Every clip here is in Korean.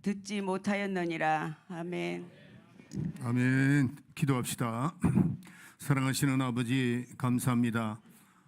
듣지 못하였느니라. 아멘. 아멘. 기도합시다. 사랑하시는 아버지, 감사합니다.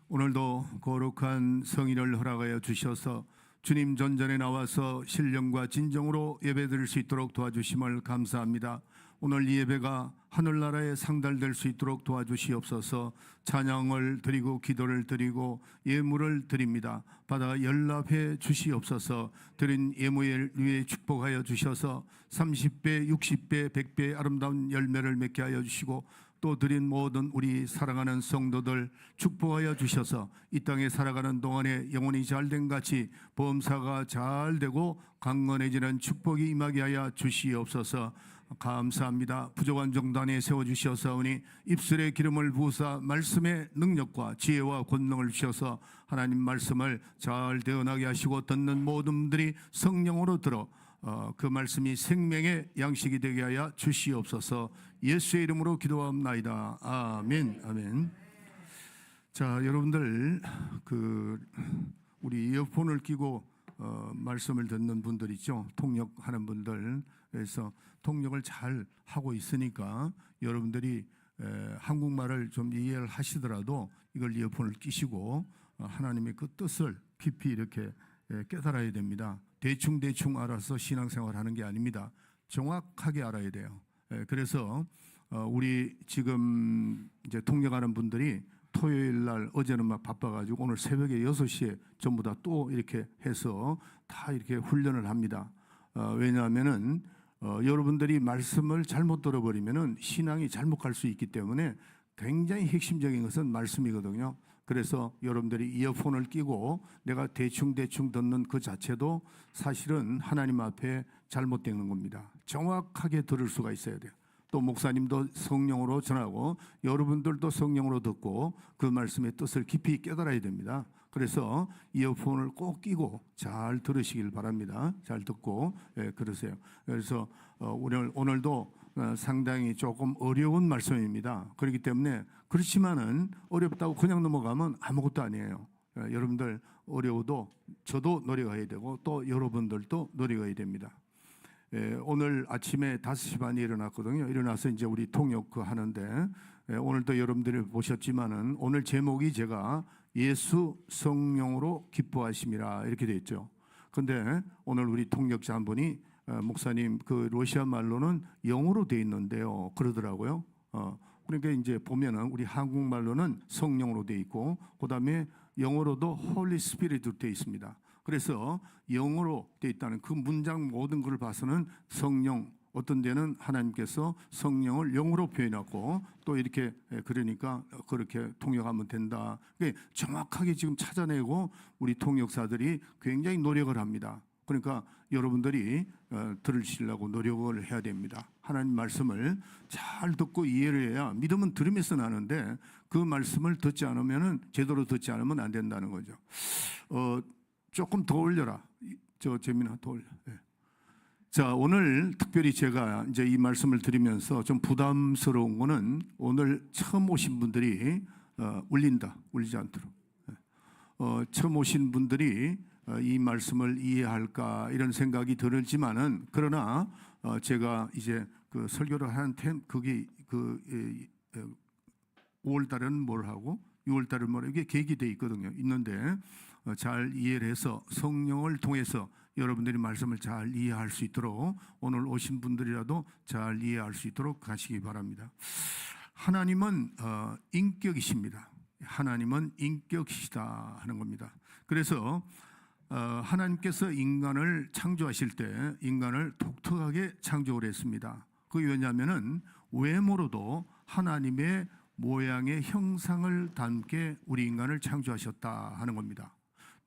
오늘도 거룩한 성의를 허락하여 주셔서 주님 전전에 나와서 신령과 진정으로 예배드릴 수 있도록 도와주심을 감사합니다. 오늘 이 예배가 하늘나라에 상달될 수 있도록 도와주시옵소서. 찬양을 드리고 기도를 드리고 예물을 드립니다. 받아 연락해 주시옵소서. 드린 예물 위에 축복하여 주셔서 30배, 60배, 100배의 아름다운 열매를 맺게 하여 주시고 또 드린 모든 우리 사랑하는 성도들 축복하여 주셔서 이 땅에 살아가는 동안에 영혼이 잘된 같이 범사가 잘 되고 강건해지는 축복이 임하게 하여 주시옵소서. 감사합니다. 부족한 정단에 세워주시옵사오니 입술에 기름을 부으사 말씀의 능력과 지혜와 권능을 주셔서 하나님 말씀을 잘 대언하게 하시고 듣는 모든 분들이 성령으로 들어 그 말씀이 생명의 양식이 되게 하여 주시옵소서. 예수의 이름으로 기도합나이다. 아멘. 아멘. 자, 여러분들 우리 이어폰을 끼고 말씀을 듣는 분들 있죠. 통역하는 분들. 그래서 통역을 잘 하고 있으니까 여러분들이 한국말을 좀 이해를 하시더라도 이걸 이어폰을 끼시고 하나님의 그 뜻을 깊이 이렇게 깨달아야 됩니다. 대충 알아서 신앙생활 하는 게 아닙니다. 정확하게 알아야 돼요. 그래서 우리 지금 이제 통역하는 분들이 토요일 날 어제는 막 바빠가지고 오늘 새벽에 6시에 전부 다 또 이렇게 해서 다 이렇게 훈련을 합니다. 왜냐하면은 여러분들이 말씀을 잘못 들어버리면은 신앙이 잘못 갈 수 있기 때문에 굉장히 핵심적인 것은 말씀이거든요. 그래서 여러분들이 이어폰을 끼고 내가 대충 듣는 그 자체도 사실은 하나님 앞에 잘못되는 겁니다. 정확하게 들을 수가 있어야 돼요. 또 목사님도 성령으로 전하고 여러분들도 성령으로 듣고 그 말씀의 뜻을 깊이 깨달아야 됩니다. 그래서 이어폰을 꼭 끼고 잘 들으시길 바랍니다. 잘 듣고 그러세요. 그래서 오늘도 상당히 조금 어려운 말씀입니다. 그렇기 때문에 그렇지만은 어렵다고 그냥 넘어가면 아무것도 아니에요. 여러분들 어려워도 저도 노력해야 되고 또 여러분들도 노력해야 됩니다. 오늘 아침에 5시 반에 일어났거든요. 일어나서 이제 우리 통역 하는데 오늘도 여러분들이 보셨지만은 오늘 제목이 제가 예수 성령으로 기뻐하심이라 이렇게 되어 있죠. 근데 오늘 우리 통역자 한 분이 목사님 그 러시아 말로는 영어로 되어 있는데요. 그러더라고요. 그러니까 이제 보면은 우리 한국말로는 성령으로 되어 있고 그다음에 영어로도 홀리 스피릿으로 되어 있습니다. 그래서 영어로 되어 있다는 그 문장 모든 걸 봐서는 성령, 어떤 데는 하나님께서 성령을 영어로 표현하고 또 이렇게 그러니까 그렇게 통역하면 된다. 정확하게 지금 찾아내고 우리 통역사들이 굉장히 노력을 합니다. 그러니까 여러분들이 들으시려고 노력을 해야 됩니다. 하나님 말씀을 잘 듣고 이해를 해야 믿음은 들으면서 나는데 그 말씀을 듣지 않으면은 제대로 듣지 않으면 안 된다는 거죠. 조금 더 올려라. 재민아 더 올려. 네. 자, 오늘 특별히 제가 이제 이 말씀을 드리면서 좀 부담스러운 거는 오늘 처음 오신 분들이 울리지 않도록. 처음 오신 분들이 이 말씀을 이해할까 이런 생각이 들지만은 그러나 제가 이제 그 설교를 하는 그게 5월 달에는 뭘 하고 6월 달에 뭐 이게 계획이 돼 있거든요. 있는데 잘 이해를 해서 성령을 통해서 여러분들이 말씀을 잘 이해할 수 있도록 오늘 오신 분들이라도 잘 이해할 수 있도록 가시기 바랍니다. 하나님은 인격이십니다. 하나님은 인격이시다 하는 겁니다. 그래서 하나님께서 인간을 창조하실 때 인간을 독특하게 창조를 했습니다. 그게 왜냐하면은 외모로도 하나님의 모양의 형상을 담게 우리 인간을 창조하셨다 하는 겁니다.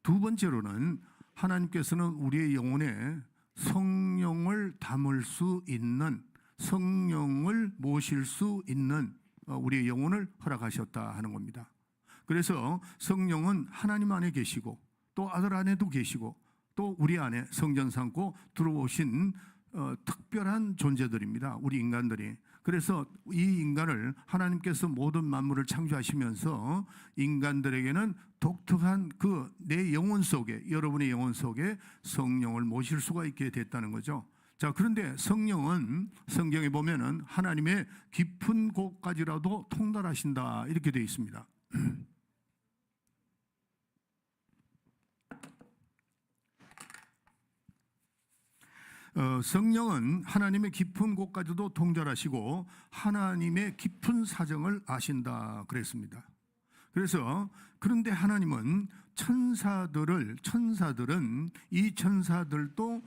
두 번째로는 하나님께서는 우리의 영혼에 성령을 담을 수 있는, 성령을 모실 수 있는 우리의 영혼을 허락하셨다 하는 겁니다. 그래서 성령은 하나님 안에 계시고 또 아들 안에도 계시고 또 우리 안에 성전 삼고 들어오신 특별한 존재들입니다. 우리 인간들이. 그래서 이 인간을 하나님께서 모든 만물을 창조하시면서 인간들에게는 독특한 그 내 영혼 속에, 여러분의 영혼 속에 성령을 모실 수가 있게 됐다는 거죠. 자, 그런데 성령은 성경에 보면은 하나님의 깊은 곳까지라도 통달하신다 이렇게 되어 있습니다. 성령은 하나님의 깊은 곳까지도 통달하시고 하나님의 깊은 사정을 아신다 그랬습니다. 그래서 그런데 하나님은 천사들은 이 천사들도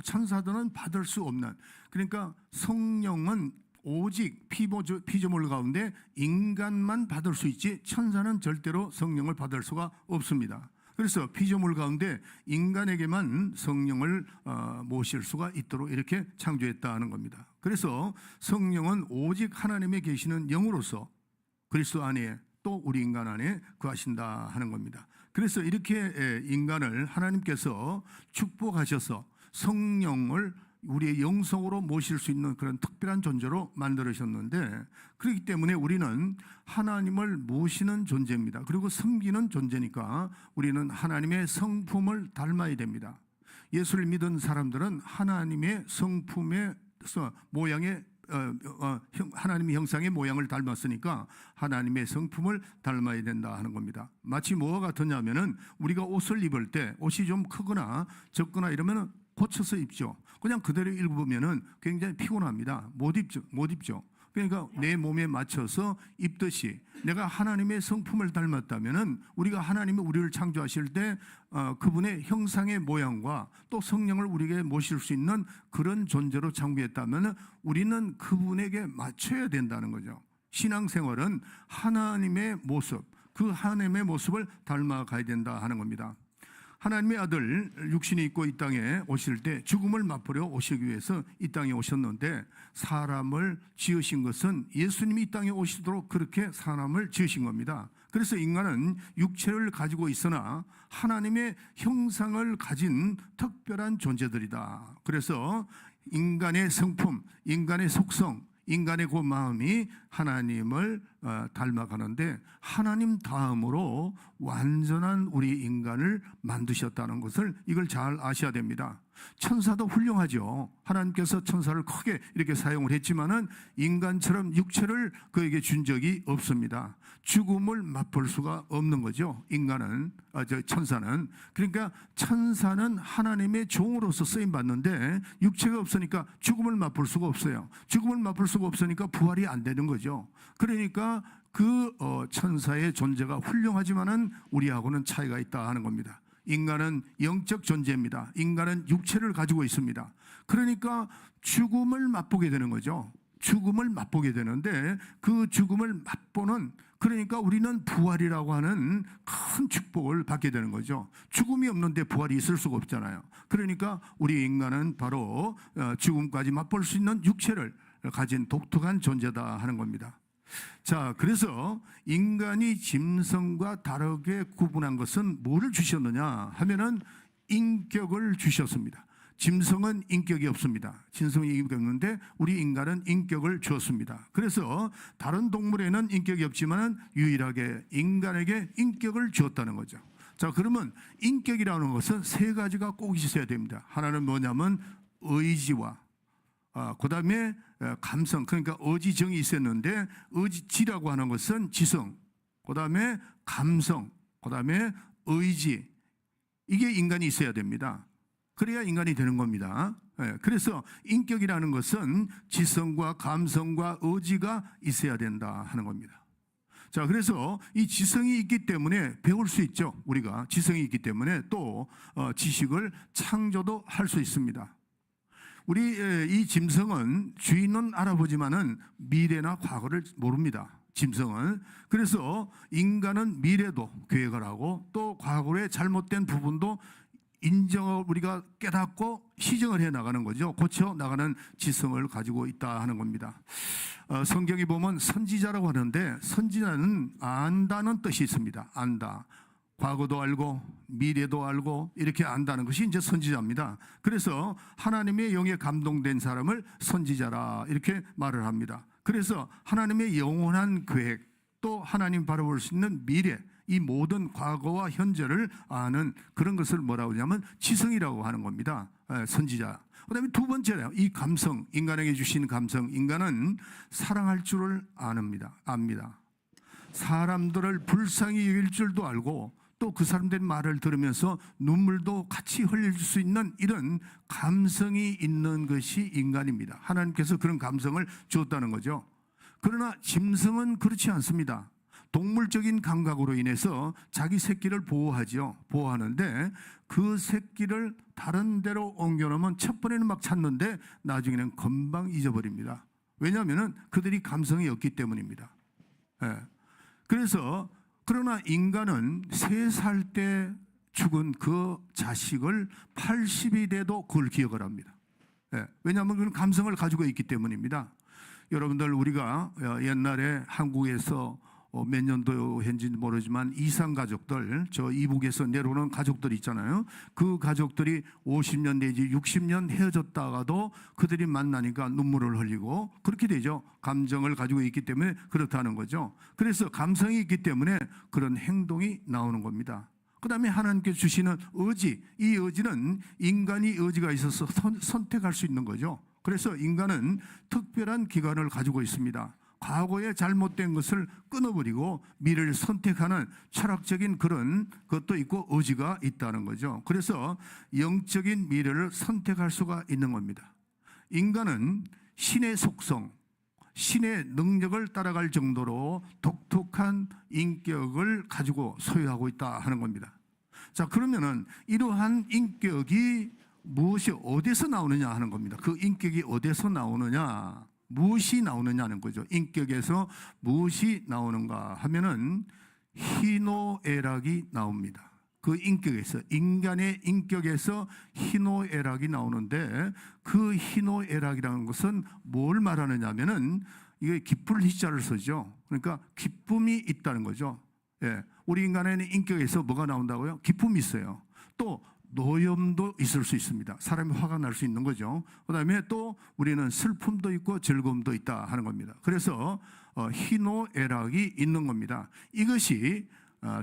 천사들은 받을 수 없는, 그러니까 성령은 오직 피조물 가운데 인간만 받을 수 있지 천사는 절대로 성령을 받을 수가 없습니다. 그래서 피조물 가운데 인간에게만 성령을 모실 수가 있도록 이렇게 창조했다는 겁니다. 그래서 성령은 오직 하나님에 계시는 영으로서 그리스도 안에 또 우리 인간 안에 거하신다 하는 겁니다. 그래서 이렇게 인간을 하나님께서 축복하셔서 성령을 우리의 영성으로 모실 수 있는 그런 특별한 존재로 만들으셨는데, 그렇기 때문에 우리는 하나님을 모시는 존재입니다. 그리고 섬기는 존재니까 우리는 하나님의 성품을 닮아야 됩니다. 예수를 믿은 사람들은 하나님의 성품의 모양의 하나님의 형상의 모양을 닮았으니까 하나님의 성품을 닮아야 된다 하는 겁니다. 마치 뭐와 같으냐면은 우리가 옷을 입을 때 옷이 좀 크거나 적거나 이러면은 고쳐서 입죠. 그냥 그대로 입으면은 굉장히 피곤합니다. 못 입죠. 그러니까 내 몸에 맞춰서 입듯이 내가 하나님의 성품을 닮았다면은 우리가 하나님이 우리를 창조하실 때 그분의 형상의 모양과 또 성령을 우리에게 모실 수 있는 그런 존재로 창조했다면은 우리는 그분에게 맞춰야 된다는 거죠. 신앙생활은 하나님의 모습, 그 하나님의 모습을 닮아가야 된다 하는 겁니다. 하나님의 아들 육신이 있고 이 땅에 오실 때 죽음을 맛보려 오시기 위해서 이 땅에 오셨는데, 사람을 지으신 것은 예수님이 이 땅에 오시도록 그렇게 사람을 지으신 겁니다. 그래서 인간은 육체를 가지고 있으나 하나님의 형상을 가진 특별한 존재들이다. 그래서 인간의 성품, 인간의 속성, 인간의 그 마음이 하나님을 닮아가는데, 하나님 다음으로 완전한 우리 인간을 만드셨다는 것을 이걸 잘 아셔야 됩니다. 천사도 훌륭하죠. 하나님께서 천사를 크게 이렇게 사용을 했지만은 인간처럼 육체를 그에게 준 적이 없습니다. 죽음을 맛볼 수가 없는 거죠. 천사는. 그러니까 천사는 하나님의 종으로서 쓰임 받는데 육체가 없으니까 죽음을 맛볼 수가 없어요. 죽음을 맛볼 수가 없으니까 부활이 안 되는 거죠. 그러니까 그 천사의 존재가 훌륭하지만은 우리하고는 차이가 있다 하는 겁니다. 인간은 영적 존재입니다. 인간은 육체를 가지고 있습니다. 그러니까 죽음을 맛보게 되는 거죠. 죽음을 맛보게 되는데 그 죽음을 맛보는, 그러니까 우리는 부활이라고 하는 큰 축복을 받게 되는 거죠. 죽음이 없는데 부활이 있을 수가 없잖아요. 그러니까 우리 인간은 바로 죽음까지 맛볼 수 있는 육체를 가진 독특한 존재다 하는 겁니다. 자, 그래서 인간이 짐승과 다르게 구분한 것은 뭐를 주셨느냐 하면은 인격을 주셨습니다. 짐승은 인격이 없습니다. 짐승은 인격이 없는데 우리 인간은 인격을 주었습니다. 그래서 다른 동물에는 인격이 없지만 유일하게 인간에게 인격을 주었다는 거죠. 자, 그러면 인격이라는 것은 세 가지가 꼭 있어야 됩니다. 하나는 뭐냐면 의지와 그 다음에 감성, 그러니까 의지정이 있었는데 의지라고 하는 것은 지성, 그 다음에 감성, 그 다음에 의지, 이게 인간이 있어야 됩니다. 그래야 인간이 되는 겁니다. 그래서 인격이라는 것은 지성과 감성과 의지가 있어야 된다 하는 겁니다. 자, 그래서 이 지성이 있기 때문에 배울 수 있죠. 우리가 지성이 있기 때문에 또 지식을 창조도 할 수 있습니다. 우리 이 짐승은 주인은 알아보지만은 미래나 과거를 모릅니다. 짐승은. 그래서 인간은 미래도 계획을 하고 또 과거의 잘못된 부분도 인정을 우리가 깨닫고 시정을 해 나가는 거죠. 고쳐 나가는 지성을 가지고 있다 하는 겁니다. 성경에 보면 선지자라고 하는데 선지자는 안다는 뜻이 있습니다. 안다. 과거도 알고 미래도 알고 이렇게 안다는 것이 이제 선지자입니다. 그래서 하나님의 영에 감동된 사람을 선지자라 이렇게 말을 합니다. 그래서 하나님의 영원한 계획 또 하나님 바라볼 수 있는 미래, 이 모든 과거와 현재를 아는 그런 것을 뭐라고 하냐면 지성이라고 하는 겁니다. 선지자. 그다음에 두 번째는 이 감성, 인간에게 주신 감성. 인간은 사랑할 줄을 압니다. 사람들을 불쌍히 여길 줄도 알고 또 그 사람들의 말을 들으면서 눈물도 같이 흘릴 수 있는 이런 감성이 있는 것이 인간입니다. 하나님께서 그런 감성을 주었다는 거죠. 그러나 짐승은 그렇지 않습니다. 동물적인 감각으로 인해서 자기 새끼를 보호하는데 그 새끼를 다른 데로 옮겨놓으면 첫 번에는 막 찾는데 나중에는 금방 잊어버립니다. 왜냐하면 그들이 감성이 없기 때문입니다. 그래서 그러나 인간은 3살 때 죽은 그 자식을 80이 돼도 그걸 기억을 합니다. 왜냐하면 그런 감성을 가지고 있기 때문입니다. 여러분들 우리가 옛날에 한국에서 몇 년도인지 모르지만 이산 가족들, 저 이북에서 내려오는 가족들 있잖아요. 그 가족들이 50년 내지 60년 헤어졌다가도 그들이 만나니까 눈물을 흘리고 그렇게 되죠. 감정을 가지고 있기 때문에 그렇다는 거죠. 그래서 감성이 있기 때문에 그런 행동이 나오는 겁니다. 그 다음에 하나님께서 주시는 의지, 이 의지는 인간이 의지가 있어서 선택할 수 있는 거죠. 그래서 인간은 특별한 기관을 가지고 있습니다. 과거의 잘못된 것을 끊어버리고 미래를 선택하는 철학적인 그런 것도 있고 의지가 있다는 거죠. 그래서 영적인 미래를 선택할 수가 있는 겁니다. 인간은 신의 속성, 신의 능력을 따라갈 정도로 독특한 인격을 가지고 소유하고 있다 하는 겁니다. 자, 그러면은 이러한 인격이 무엇이 어디서 나오느냐 하는 겁니다. 그 인격이 어디서 나오느냐, 무엇이 나오느냐는 거죠. 인격에서 무엇이 나오는가 하면은 희노애락이 나옵니다. 그 인격에서, 인간의 인격에서 희노애락이 나오는데 그 희노애락이라는 것은 뭘 말하느냐 하면은 이게 기쁠 희자를 쓰죠. 그러니까 기쁨이 있다는 거죠. 우리 인간의 인격에서 뭐가 나온다고요? 기쁨이 있어요. 또 노염도 있을 수 있습니다. 사람이 화가 날 수 있는 거죠. 그 다음에 또 우리는 슬픔도 있고 즐거움도 있다 하는 겁니다. 그래서 희노애락이 있는 겁니다. 이것이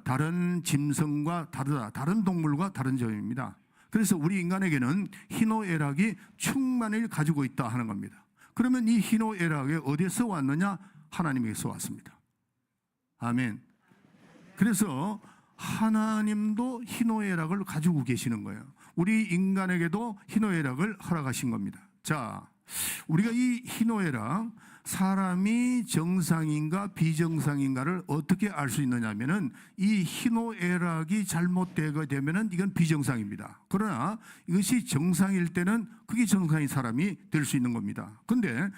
다른 짐승과 다르다, 다른 동물과 다른 점입니다. 그래서 우리 인간에게는 희노애락이 충만히 가지고 있다 하는 겁니다. 그러면 이 희노애락이 어디서 왔느냐? 하나님에게서 왔습니다. 아멘. 그래서 하나님도 희노애락을 가지고 계시는 거예요. 우리 인간에게도 희노애락을 허락하신 겁니다. 자, 우리가 이 희노애락, 사람이 정상인가 비정상인가를 어떻게 알 수 있느냐 하면은 이 희노애락이 잘못되게 되면은 이건 비정상입니다. 그러나 이것이 정상일 때는 그게 정상인 사람이 될 수 있는 겁니다. 근데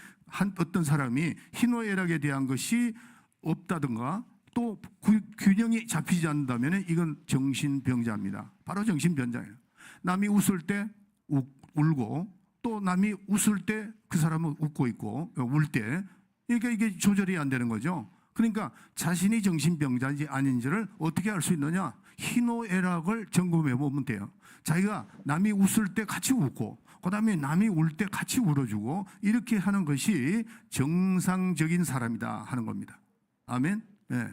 어떤 사람이 희노애락에 대한 것이 없다든가 또 균형이 잡히지 않는다면 이건 정신병자입니다. 바로 정신병자예요. 남이 웃을 때 울고 또 남이 웃을 때 그 사람은 웃고 있고 울 때 이게 조절이 안 되는 거죠. 그러니까 자신이 정신병자인지 아닌지를 어떻게 알 수 있느냐? 희노애락을 점검해 보면 돼요. 자기가 남이 웃을 때 같이 웃고 그 다음에 남이 울 때 같이 울어주고 이렇게 하는 것이 정상적인 사람이다 하는 겁니다. 아멘. 네.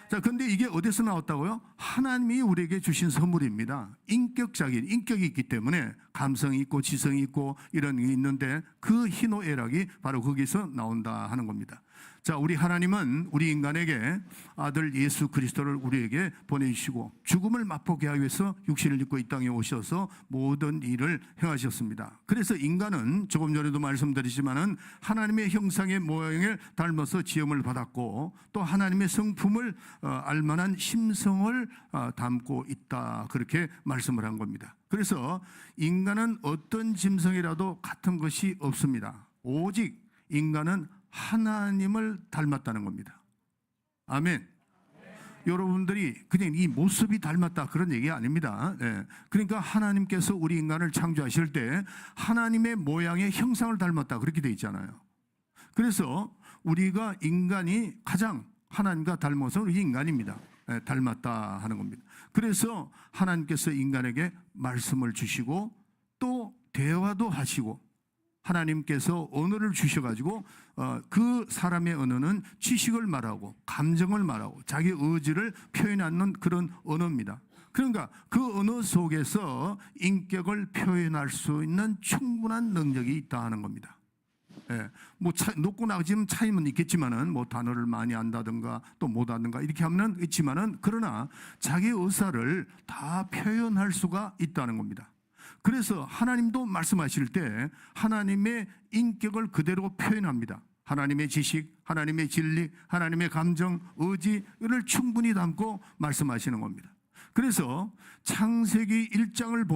자, 근데 이게 어디서 나왔다고요? 하나님이 우리에게 주신 선물입니다. 인격적인 인격이 있기 때문에 감성이 있고 지성이 있고 이런 게 있는데 그 희노애락이 바로 거기서 나온다 하는 겁니다. 자, 우리 하나님은 우리 인간에게 아들 예수 그리스도를 우리에게 보내주시고 죽음을 맛보게 하기 위해서 육신을 입고 이 땅에 오셔서 모든 일을 행하셨습니다. 그래서 인간은 조금 전에도 말씀드리지만은 하나님의 형상의 모양을 닮아서 지음을 받았고 또 하나님의 성품을 알만한 심성을 담고 있다, 그렇게 말씀을 한 겁니다. 그래서 인간은 어떤 짐승이라도 같은 것이 없습니다. 오직 인간은 하나님을 닮았다는 겁니다. 아멘. 여러분들이 그냥 이 모습이 닮았다 그런 얘기 아닙니다. 그러니까 하나님께서 우리 인간을 창조하실 때 하나님의 모양의 형상을 닮았다 그렇게 돼 있잖아요. 그래서 우리가 인간이 가장 하나님과 닮아서 우리 인간입니다. 닮았다 하는 겁니다. 그래서 하나님께서 인간에게 말씀을 주시고 또 대화도 하시고 하나님께서 언어를 주셔가지고 그 사람의 언어는 지식을 말하고 감정을 말하고 자기 의지를 표현하는 그런 언어입니다. 그러니까 그 언어 속에서 인격을 표현할 수 있는 충분한 능력이 있다 하는 겁니다. 예, 뭐 높고 낮은 차이는 있겠지만은 뭐 단어를 많이 안다든가 또 못하든가 이렇게 하면은 있지만은 그러나 자기 의사를 다 표현할 수가 있다는 겁니다. 그래서 하나님도 말씀하실 때 하나님의 인격을 그대로 표현합니다. 하나님의 지식, 하나님의 진리, 하나님의 감정, 의지를 충분히 담고 말씀하시는 겁니다. 그래서 창세기 1장을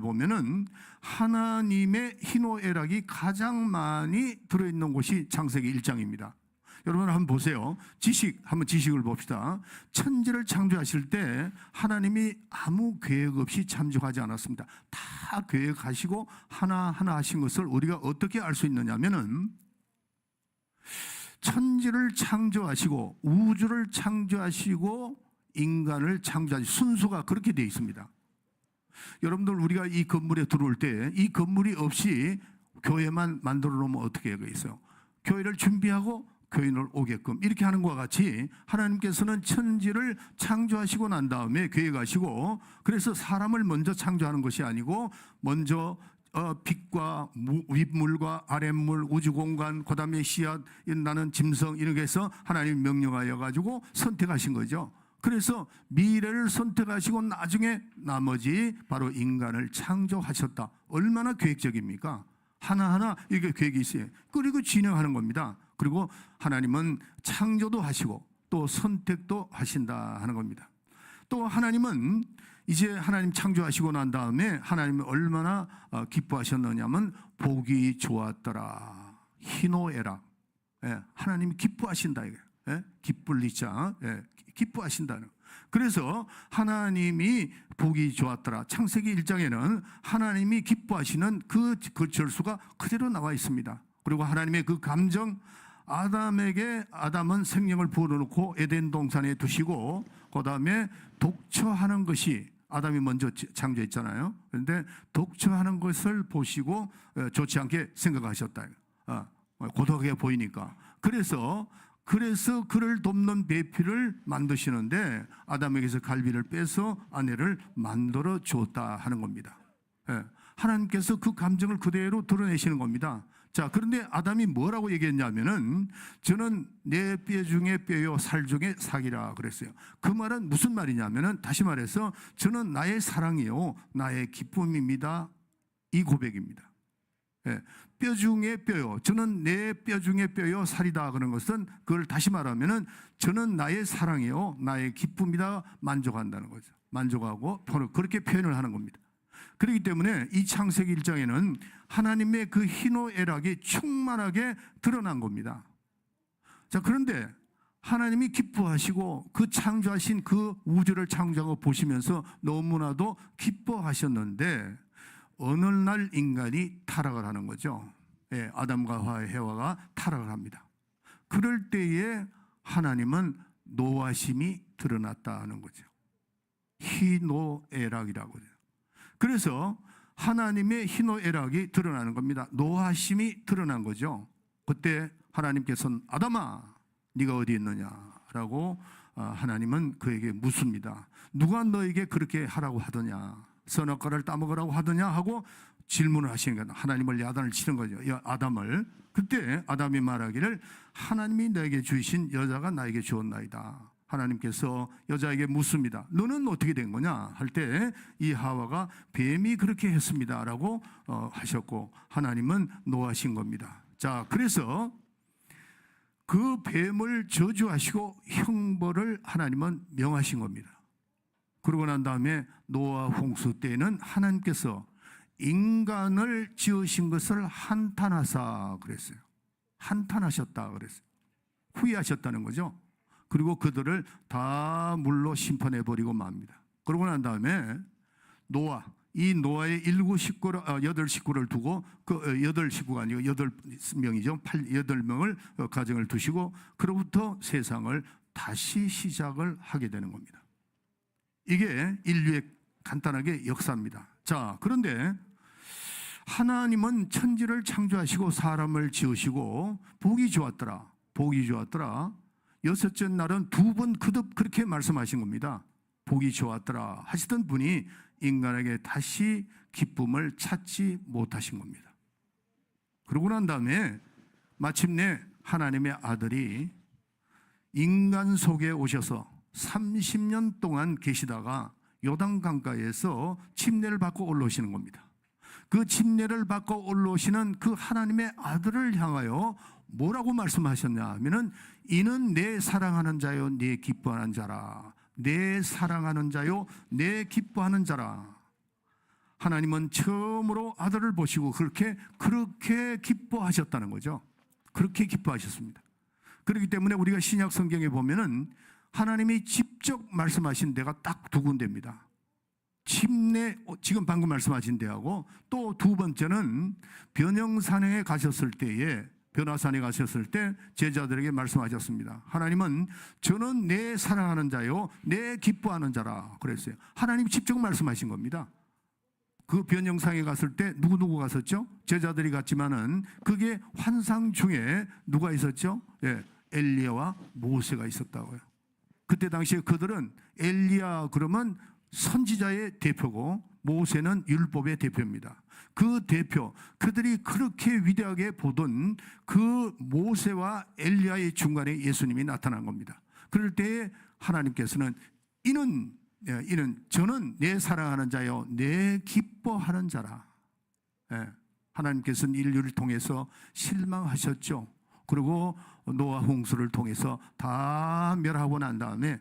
보면은 하나님의 희노애락이 가장 많이 들어있는 곳이 창세기 1장입니다. 여러분 한번 보세요. 한번 지식을 봅시다. 천지를 창조하실 때 하나님이 아무 계획 없이 창조하지 않았습니다. 다 계획하시고 하나하나 하신 것을 우리가 어떻게 알 수 있느냐면은 천지를 창조하시고 우주를 창조하시고 인간을 창조하시고 순서가 그렇게 되어 있습니다. 여러분들 우리가 이 건물에 들어올 때 이 건물이 없이 교회만 만들어 놓으면 어떻게 하겠어요? 교회를 준비하고 교인을 오게끔 이렇게 하는 것과 같이 하나님께서는 천지를 창조하시고 난 다음에 계획하시고 그래서 사람을 먼저 창조하는 것이 아니고 먼저 빛과 윗물과 아랫물 우주공간 그다음에 씨앗 나는 짐승 이런 게 해서 하나님 명령하여 가지고 선택하신 거죠. 그래서 미래를 선택하시고 나중에 나머지 바로 인간을 창조하셨다. 얼마나 계획적입니까? 하나하나 이게 계획이 있어요. 그리고 진행하는 겁니다. 그리고 하나님은 창조도 하시고 또 선택도 하신다 하는 겁니다. 또 하나님은 이제 하나님 창조하시고 난 다음에 하나님이 얼마나 기뻐하셨느냐면 복이 좋았더라. 희노애락. 하나님이 기뻐하신다. 기쁠 리자. 기뻐하신다는. 그래서 하나님이 복이 좋았더라. 창세기 1장에는 하나님이 기뻐하시는 그 절수가 그대로 나와 있습니다. 그리고 하나님의 그 감정, 아담은 생명을 부어놓고 에덴 동산에 두시고 그 다음에 독처하는 것이 아담이 먼저 창조했잖아요. 그런데 독처하는 것을 보시고 좋지 않게 생각하셨다. 고독하게 보이니까. 그래서 그를 돕는 배필을 만드시는데 아담에게서 갈비를 빼서 아내를 만들어 주었다 하는 겁니다. 하나님께서 그 감정을 그대로 드러내시는 겁니다. 자, 그런데 아담이 뭐라고 얘기했냐면은 저는 내 뼈 중에 뼈요 살 중에 살이라 그랬어요. 그 말은 무슨 말이냐면은 다시 말해서 저는 나의 사랑이요 나의 기쁨입니다. 이 고백입니다. 뼈 중에 뼈요. 저는 내 뼈 중에 뼈요 살이다 그런 것은 그걸 다시 말하면은 저는 나의 사랑이요 나의 기쁨이다 만족한다는 거죠. 만족하고 그렇게 표현을 하는 겁니다. 그렇기 때문에 이 창세기 1장에는 하나님의 그 희노애락이 충만하게 드러난 겁니다. 자, 그런데 하나님이 기뻐하시고 그 창조하신 그 우주를 창조하고 보시면서 너무나도 기뻐하셨는데 어느 날 인간이 타락을 하는 거죠. 아담과 해와가 타락을 합니다. 그럴 때에 하나님은 노하심이 드러났다는 거죠. 희노애락이라고 해요. 그래서 하나님의 희노애락이 드러나는 겁니다. 노하심이 드러난 거죠. 그때 하나님께서는 아담아 네가 어디 있느냐라고 하나님은 그에게 묻습니다. 누가 너에게 그렇게 하라고 하더냐, 선악과를 따먹으라고 하더냐 하고 질문을 하시는 거예요. 하나님을 야단을 치는 거죠. 아담을. 그때 아담이 말하기를 하나님이 내게 주신 여자가 나에게 주었나이다. 하나님께서 여자에게 묻습니다. 너는 어떻게 된 거냐 할 때 이 하와가 뱀이 그렇게 했습니다라고 하셨고 하나님은 노하신 겁니다. 자, 그래서 그 뱀을 저주하시고 형벌을 하나님은 명하신 겁니다. 그러고 난 다음에 노아 홍수 때에는 하나님께서 인간을 지으신 것을 한탄하사 그랬어요. 한탄하셨다 그랬어요. 후회하셨다는 거죠. 그리고 그들을 다 물로 심판해버리고 맙니다. 그러고 난 다음에 이 노아의 8식구를 두고 그 8식구가 아니고 8명이죠. 8명을 가정을 두시고 그로부터 세상을 다시 시작을 하게 되는 겁니다. 이게 인류의 간단하게 역사입니다. 자, 그런데 하나님은 천지를 창조하시고 사람을 지으시고 보기 좋았더라. 보기 좋았더라. 여섯째 날은 두 번 거듭 그렇게 말씀하신 겁니다. 보기 좋았더라 하시던 분이 인간에게 다시 기쁨을 찾지 못하신 겁니다. 그러고 난 다음에 마침내 하나님의 아들이 인간 속에 오셔서 30년 동안 계시다가 요단 강가에서 침례를 받고 올라오시는 겁니다. 그 침례를 받고 올라오시는 그 하나님의 아들을 향하여 뭐라고 말씀하셨냐 하면은 이는 내 사랑하는 자요 내 기뻐하는 자라. 내 사랑하는 자요 내 기뻐하는 자라. 하나님은 처음으로 아들을 보시고 그렇게 기뻐하셨다는 거죠. 그렇게 기뻐하셨습니다. 그렇기 때문에 우리가 신약 성경에 보면은 하나님이 직접 말씀하신 데가 딱 두 군데입니다. 침례, 지금 방금 말씀하신 데하고 또 두 번째는 변형산에 가셨을 때에 변화산에 가셨을 때 제자들에게 말씀하셨습니다. 하나님은 저는 내 사랑하는 자요 내 기뻐하는 자라 그랬어요. 하나님이 직접 말씀하신 겁니다. 그 변형상에 갔을 때 누구 갔었죠? 제자들이 갔지만은 그게 환상 중에 누가 있었죠? 예, 엘리야와 모세가 있었다고요. 그때 당시에 그들은 엘리야 그러면 선지자의 대표고 모세는 율법의 대표입니다. 그 대표, 그들이 그렇게 위대하게 보던 그 모세와 엘리야의 중간에 예수님이 나타난 겁니다. 그럴 때에 하나님께서는 이는 저는 내 사랑하는 자요 내 기뻐하는 자라. 하나님께서는 인류를 통해서 실망하셨죠. 그리고 노아 홍수를 통해서 다 멸하고 난 다음에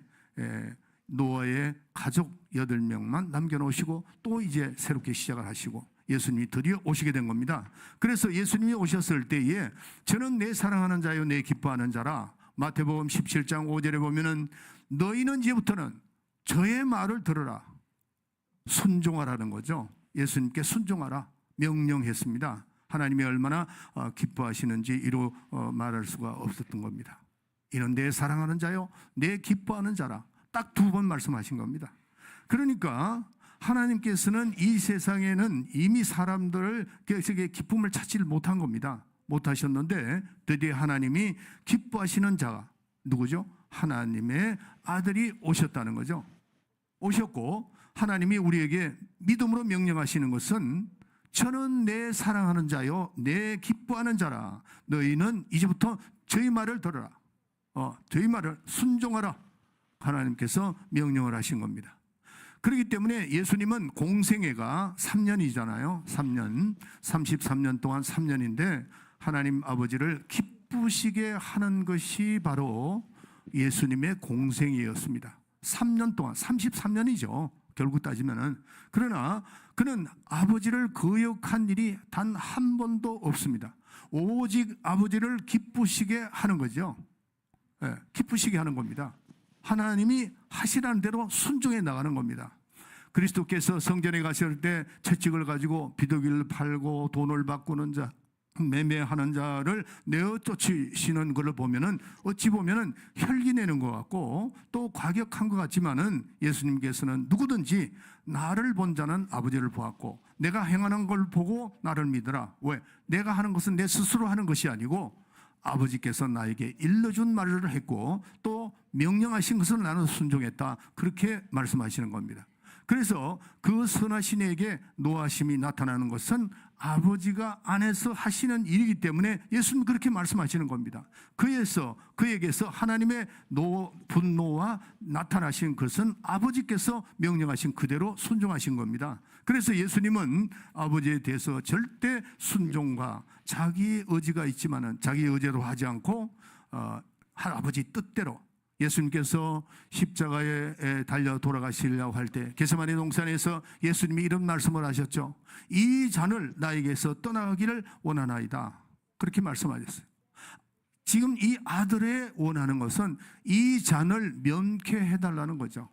노아의 가족 8명만 남겨놓으시고 또 이제 새롭게 시작을 하시고 예수님이 드디어 오시게 된 겁니다. 그래서 예수님이 오셨을 때에 저는 내 사랑하는 자요 내 기뻐하는 자라. 마태복음 17장 5절에 보면은 너희는 이제부터는 저의 말을 들으라. 순종하라는 거죠. 예수님께 순종하라 명령했습니다. 하나님이 얼마나 기뻐하시는지 이루 말할 수가 없었던 겁니다. 이는 내 사랑하는 자요 내 기뻐하는 자라. 딱 두 번 말씀하신 겁니다. 그러니까 하나님께서는 이 세상에는 이미 사람들에게 기쁨을 찾지를 못한 겁니다. 못하셨는데 드디어 하나님이 기뻐하시는 자가 누구죠? 하나님의 아들이 오셨다는 거죠. 오셨고 하나님이 우리에게 믿음으로 명령하시는 것은 저는 내 사랑하는 자요 내 기뻐하는 자라. 너희는 이제부터 저희 말을 들어라. 저희 말을 순종하라. 하나님께서 명령을 하신 겁니다. 그렇기 때문에 예수님은 공생애가 3년이잖아요. 3년, 33년 동안 3년인데 하나님 아버지를 기쁘시게 하는 것이 바로 예수님의 공생애였습니다. 3년 동안, 33년이죠. 결국 따지면은. 그러나 그는 아버지를 거역한 일이 단 한 번도 없습니다. 오직 아버지를 기쁘시게 하는 거죠. 기쁘시게 하는 겁니다. 하나님이 하시라는 대로 순종해 나가는 겁니다. 그리스도께서 성전에 가실 때 채찍을 가지고 비둘기를 팔고 돈을 바꾸는 자, 매매하는 자를 내어 쫓으시는 것을 보면은 어찌 보면은 혈기 내는 것 같고 또 과격한 것 같지만은 예수님께서는 누구든지 나를 본 자는 아버지를 보았고 내가 행하는 걸 보고 나를 믿으라. 왜? 내가 하는 것은 내 스스로 하는 것이 아니고 아버지께서 나에게 일러준 말을 했고 또 명령하신 것을 나는 순종했다. 그렇게 말씀하시는 겁니다. 그래서 그 선하신 이에게 노하심이 나타나는 것은 아버지가 안에서 하시는 일이기 때문에 예수님 그렇게 말씀하시는 겁니다. 그에게서 하나님의 분노와 나타나신 것은 아버지께서 명령하신 그대로 순종하신 겁니다. 그래서 예수님은 아버지에 대해서 절대 순종과 자기의 의지가 있지만은 자기의 의지로 하지 않고 아버지 뜻대로 예수님께서 십자가에 달려 돌아가시려고 할 때 겟세마네 동산에서 예수님이 이런 말씀을 하셨죠. 이 잔을 나에게서 떠나가기를 원하나이다. 그렇게 말씀하셨어요. 지금 이 아들의 원하는 것은 이 잔을 면케해달라는 거죠.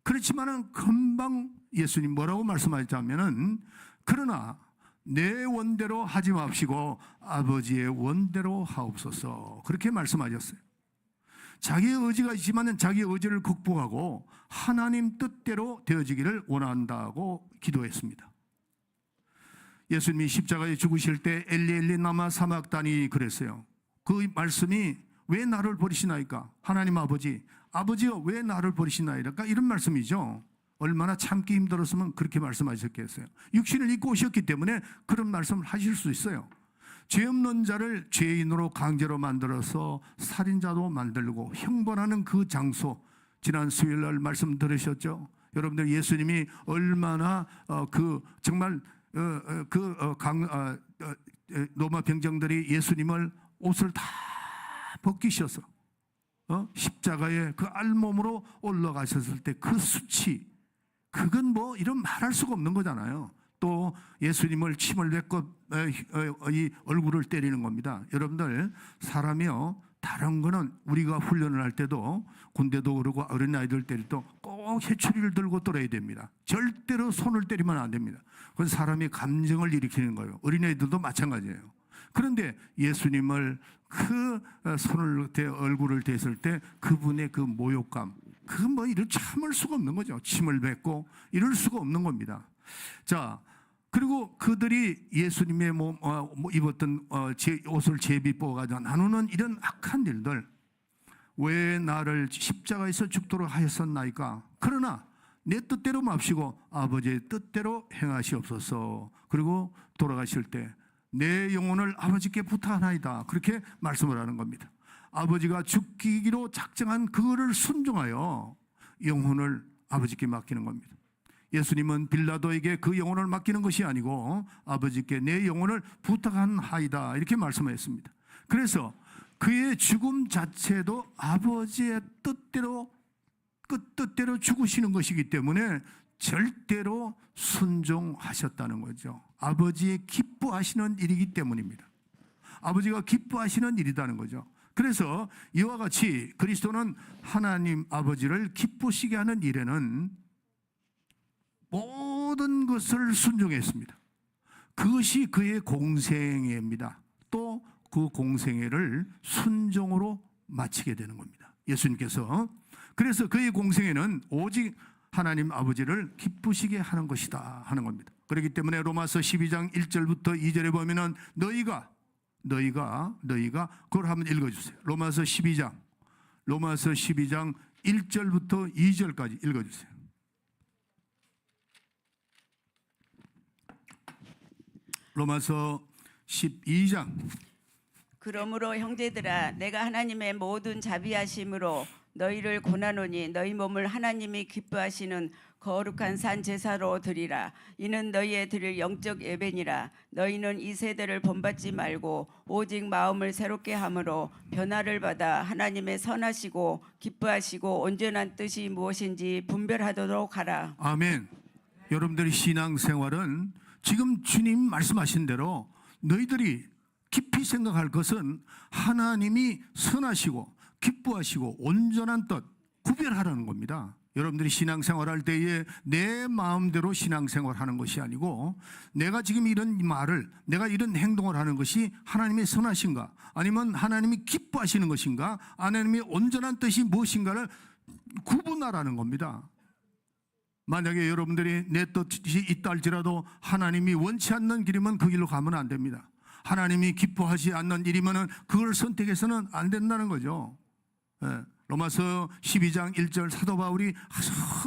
그렇지만은 금방 예수님 뭐라고 말씀하셨냐면은 그러나 내 원대로 하지 마시고 아버지의 원대로 하옵소서. 그렇게 말씀하셨어요. 자기의 의지가 있지만 자기의 의지를 극복하고 하나님 뜻대로 되어지기를 원한다고 기도했습니다. 예수님이 십자가에 죽으실 때 엘리 엘리 라마 사막다니 그랬어요. 그 말씀이 왜 나를 버리시나이까? 하나님 아버지, 아버지여 왜 나를 버리시나이까? 이런 말씀이죠. 얼마나 참기 힘들었으면 그렇게 말씀하셨겠어요. 육신을 입고 오셨기 때문에 그런 말씀을 하실 수 있어요. 죄 없는 자를 죄인으로 강제로 만들어서 살인자도 만들고 형벌하는 그 장소, 지난 수요일 날 말씀 들으셨죠? 여러분들 예수님이 얼마나 정말 로마 병정들이 예수님을 옷을 다 벗기셔서 십자가에 그 알몸으로 올라가셨을 때 그 수치, 그건 뭐 이런 말할 수가 없는 거잖아요. 또 예수님을 침을 뱉고 이 얼굴을 때리는 겁니다. 여러분들 사람이요, 다른 거는 우리가 훈련을 할 때도 군대도 그러고 어린아이들 때릴 때 꼭 해초리를 들고 떨어야 됩니다. 절대로 손을 때리면 안 됩니다. 그건 사람이 감정을 일으키는 거예요. 어린아이들도 마찬가지예요. 그런데 예수님을 그 손을 얼굴을 댔을 때 그분의 그 모욕감, 그건 뭐 이를 참을 수가 없는 거죠. 침을 뱉고 이럴 수가 없는 겁니다. 자, 그리고 그들이 예수님의 입었던 옷을 제비 뽑아가지고 나누는 이런 악한 일들, 왜 나를 십자가에서 죽도록 하였었나이까? 그러나 내 뜻대로 맙시고 아버지의 뜻대로 행하시옵소서. 그리고 돌아가실 때 내 영혼을 아버지께 부탁하나이다, 그렇게 말씀을 하는 겁니다. 아버지가 죽기로 작정한 그거를 순종하여 영혼을 아버지께 맡기는 겁니다. 예수님은 빌라도에게 그 영혼을 맡기는 것이 아니고 아버지께 내 영혼을 부탁한 하이다, 이렇게 말씀하셨습니다. 그래서 그의 죽음 자체도 아버지의 뜻대로 죽으시는 것이기 때문에 절대로 순종하셨다는 거죠. 아버지의 기뻐하시는 일이기 때문입니다. 아버지가 기뻐하시는 일이라는 거죠. 그래서 이와 같이 그리스도는 하나님 아버지를 기쁘시게 하는 일에는 모든 것을 순종했습니다. 그것이 그의 공생애입니다. 또 그 공생애를 순종으로 마치게 되는 겁니다. 예수님께서. 그래서 그의 공생애는 오직 하나님 아버지를 기쁘시게 하는 것이다 하는 겁니다. 그렇기 때문에 로마서 12장 1절부터 2절에 보면은 너희가 그걸 한번 읽어주세요. 로마서 12장 1절부터 2절까지 읽어주세요. 로마서 12장. 그러므로 형제들아, 내가 하나님의 모든 자비하심으로 너희를 고난하노니 너희 몸을 하나님이 기뻐하시는 거룩한 산 제사로 드리라. 이는 너희의 드릴 영적 예배니라. 너희는 이 세대를 본받지 말고 오직 마음을 새롭게 함으로 변화를 받아 하나님의 선하시고 기뻐하시고 온전한 뜻이 무엇인지 분별하도록 하라. 아멘. 여러분들의 신앙생활은 지금 주님 말씀하신 대로 너희들이 깊이 생각할 것은 하나님이 선하시고 기뻐하시고 온전한 뜻, 구별하라는 겁니다. 여러분들이 신앙생활할 때에 내 마음대로 신앙생활하는 것이 아니고 내가 지금 이런 말을, 내가 이런 행동을 하는 것이 하나님의 선하신가, 아니면 하나님이 기뻐하시는 것인가, 하나님의 온전한 뜻이 무엇인가를 구분하라는 겁니다. 만약에 여러분들이 내 뜻이 있다 할지라도 하나님이 원치 않는 길이면 그 길로 가면 안 됩니다. 하나님이 기뻐하지 않는 일이면 그걸 선택해서는 안 된다는 거죠. 로마서 12장 1절 사도 바울이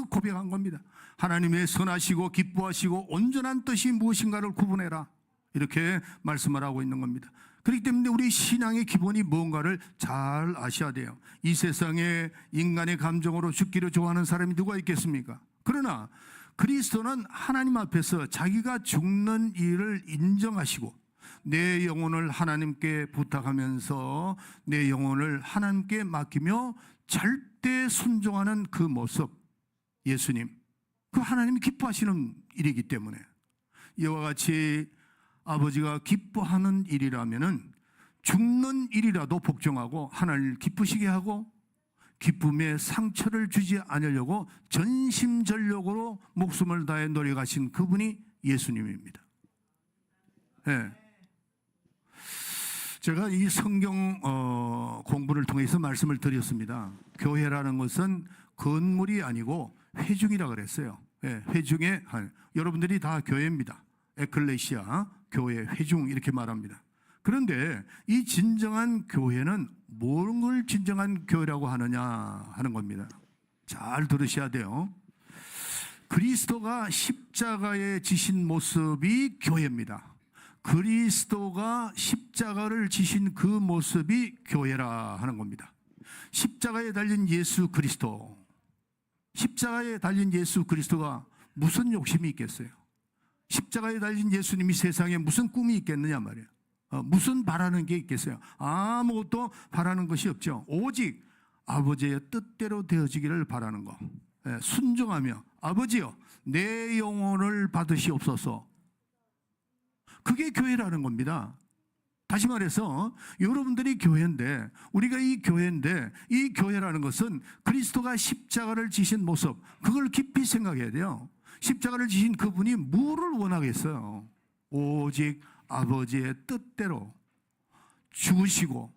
고백한 겁니다. 하나님의 선하시고 기뻐하시고 온전한 뜻이 무엇인가를 구분해라, 이렇게 말씀을 하고 있는 겁니다. 그렇기 때문에 우리 신앙의 기본이 뭔가를 잘 아셔야 돼요. 이 세상에 인간의 감정으로 죽기를 좋아하는 사람이 누가 있겠습니까? 그러나 그리스도는 하나님 앞에서 자기가 죽는 일을 인정하시고 내 영혼을 하나님께 부탁하면서 내 영혼을 하나님께 맡기며 절대 순종하는 그 모습, 예수님, 그 하나님이 기뻐하시는 일이기 때문에 이와 같이 아버지가 기뻐하는 일이라면은 죽는 일이라도 복종하고 하나님을 기쁘시게 하고 기쁨에 상처를 주지 않으려고 전심전력으로 목숨을 다해 노력하신 그분이 예수님입니다. 네. 제가 이 성경 공부를 통해서 말씀을 드렸습니다. 교회라는 것은 건물이 아니고 회중이라 그랬어요. 네, 회중의 여러분들이 다 교회입니다. 에클레시아, 교회, 회중 이렇게 말합니다. 그런데 이 진정한 교회는 뭘 진정한 교회라고 하느냐 하는 겁니다. 잘 들으셔야 돼요. 그리스도가 십자가에 지신 모습이 교회입니다. 그리스도가 십자가를 지신 그 모습이 교회라 하는 겁니다. 십자가에 달린 예수 그리스도, 십자가에 달린 예수 그리스도가 무슨 욕심이 있겠어요? 십자가에 달린 예수님이 세상에 무슨 꿈이 있겠느냐 말이에요. 무슨 바라는 게 있겠어요? 아무것도 바라는 것이 없죠. 오직 아버지의 뜻대로 되어지기를 바라는 거. 순종하며 아버지여 내 영혼을 받으시옵소서. 그게 교회라는 겁니다. 다시 말해서 여러분들이 교회인데, 우리가 이 교회인데, 이 교회라는 것은 그리스도가 십자가를 지신 모습, 그걸 깊이 생각해야 돼요. 십자가를 지신 그분이 뭐를 원하겠어요? 오직 아버지의 뜻대로 죽으시고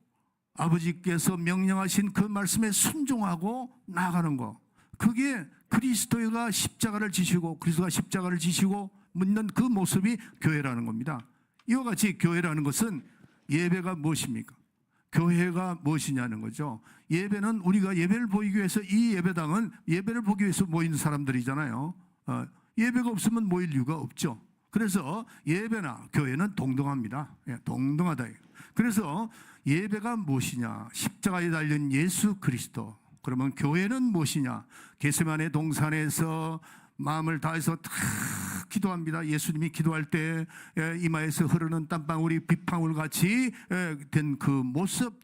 아버지께서 명령하신 그 말씀에 순종하고 나아가는 거. 그게 그리스도가 십자가를 지시고 그리스도가 십자가를 지시고 묻는 그 모습이 교회라는 겁니다. 이와 같이 교회라는 것은 예배가 무엇입니까? 교회가 무엇이냐는 거죠. 예배는 우리가 예배를 보이기 위해서, 이 예배당은 예배를 보기 위해서 모인 사람들이잖아요. 예배가 없으면 모일 이유가 없죠. 그래서 예배나 교회는 동등합니다. 동등하다. 그래서 예배가 무엇이냐? 십자가에 달린 예수 그리스도. 그러면 교회는 무엇이냐? 겟세마네 동산에서 마음을 다해서 다 기도합니다. 예수님이 기도할 때 이마에서 흐르는 땀방울이 빗방울 같이 된 그 모습,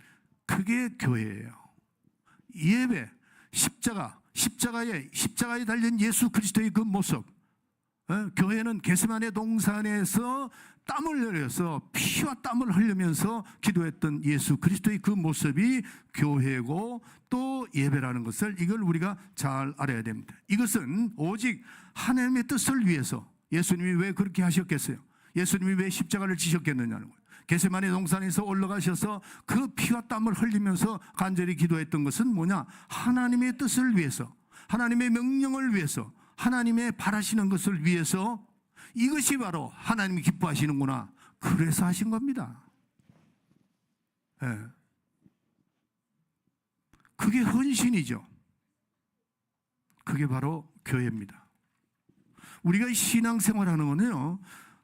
그게 교회예요. 예배, 십자가에 달린 예수 그리스도의 그 모습. 교회는 겟세마네 동산에서 땀을 흘려서 피와 땀을 흘리면서 기도했던 예수 그리스도의 그 모습이 교회고, 또 예배라는 것을, 이걸 우리가 잘 알아야 됩니다. 이것은 오직 하나님의 뜻을 위해서, 예수님이 왜 그렇게 하셨겠어요? 예수님이 왜 십자가를 지셨겠느냐는 거예요. 겟세마네 동산에서 올라가셔서 그 피와 땀을 흘리면서 간절히 기도했던 것은 뭐냐? 하나님의 뜻을 위해서, 하나님의 명령을 위해서, 하나님의 바라시는 것을 위해서. 이것이 바로 하나님이 기뻐하시는구나, 그래서 하신 겁니다. 그게 헌신이죠. 그게 바로 교회입니다. 우리가 신앙생활하는 거는요,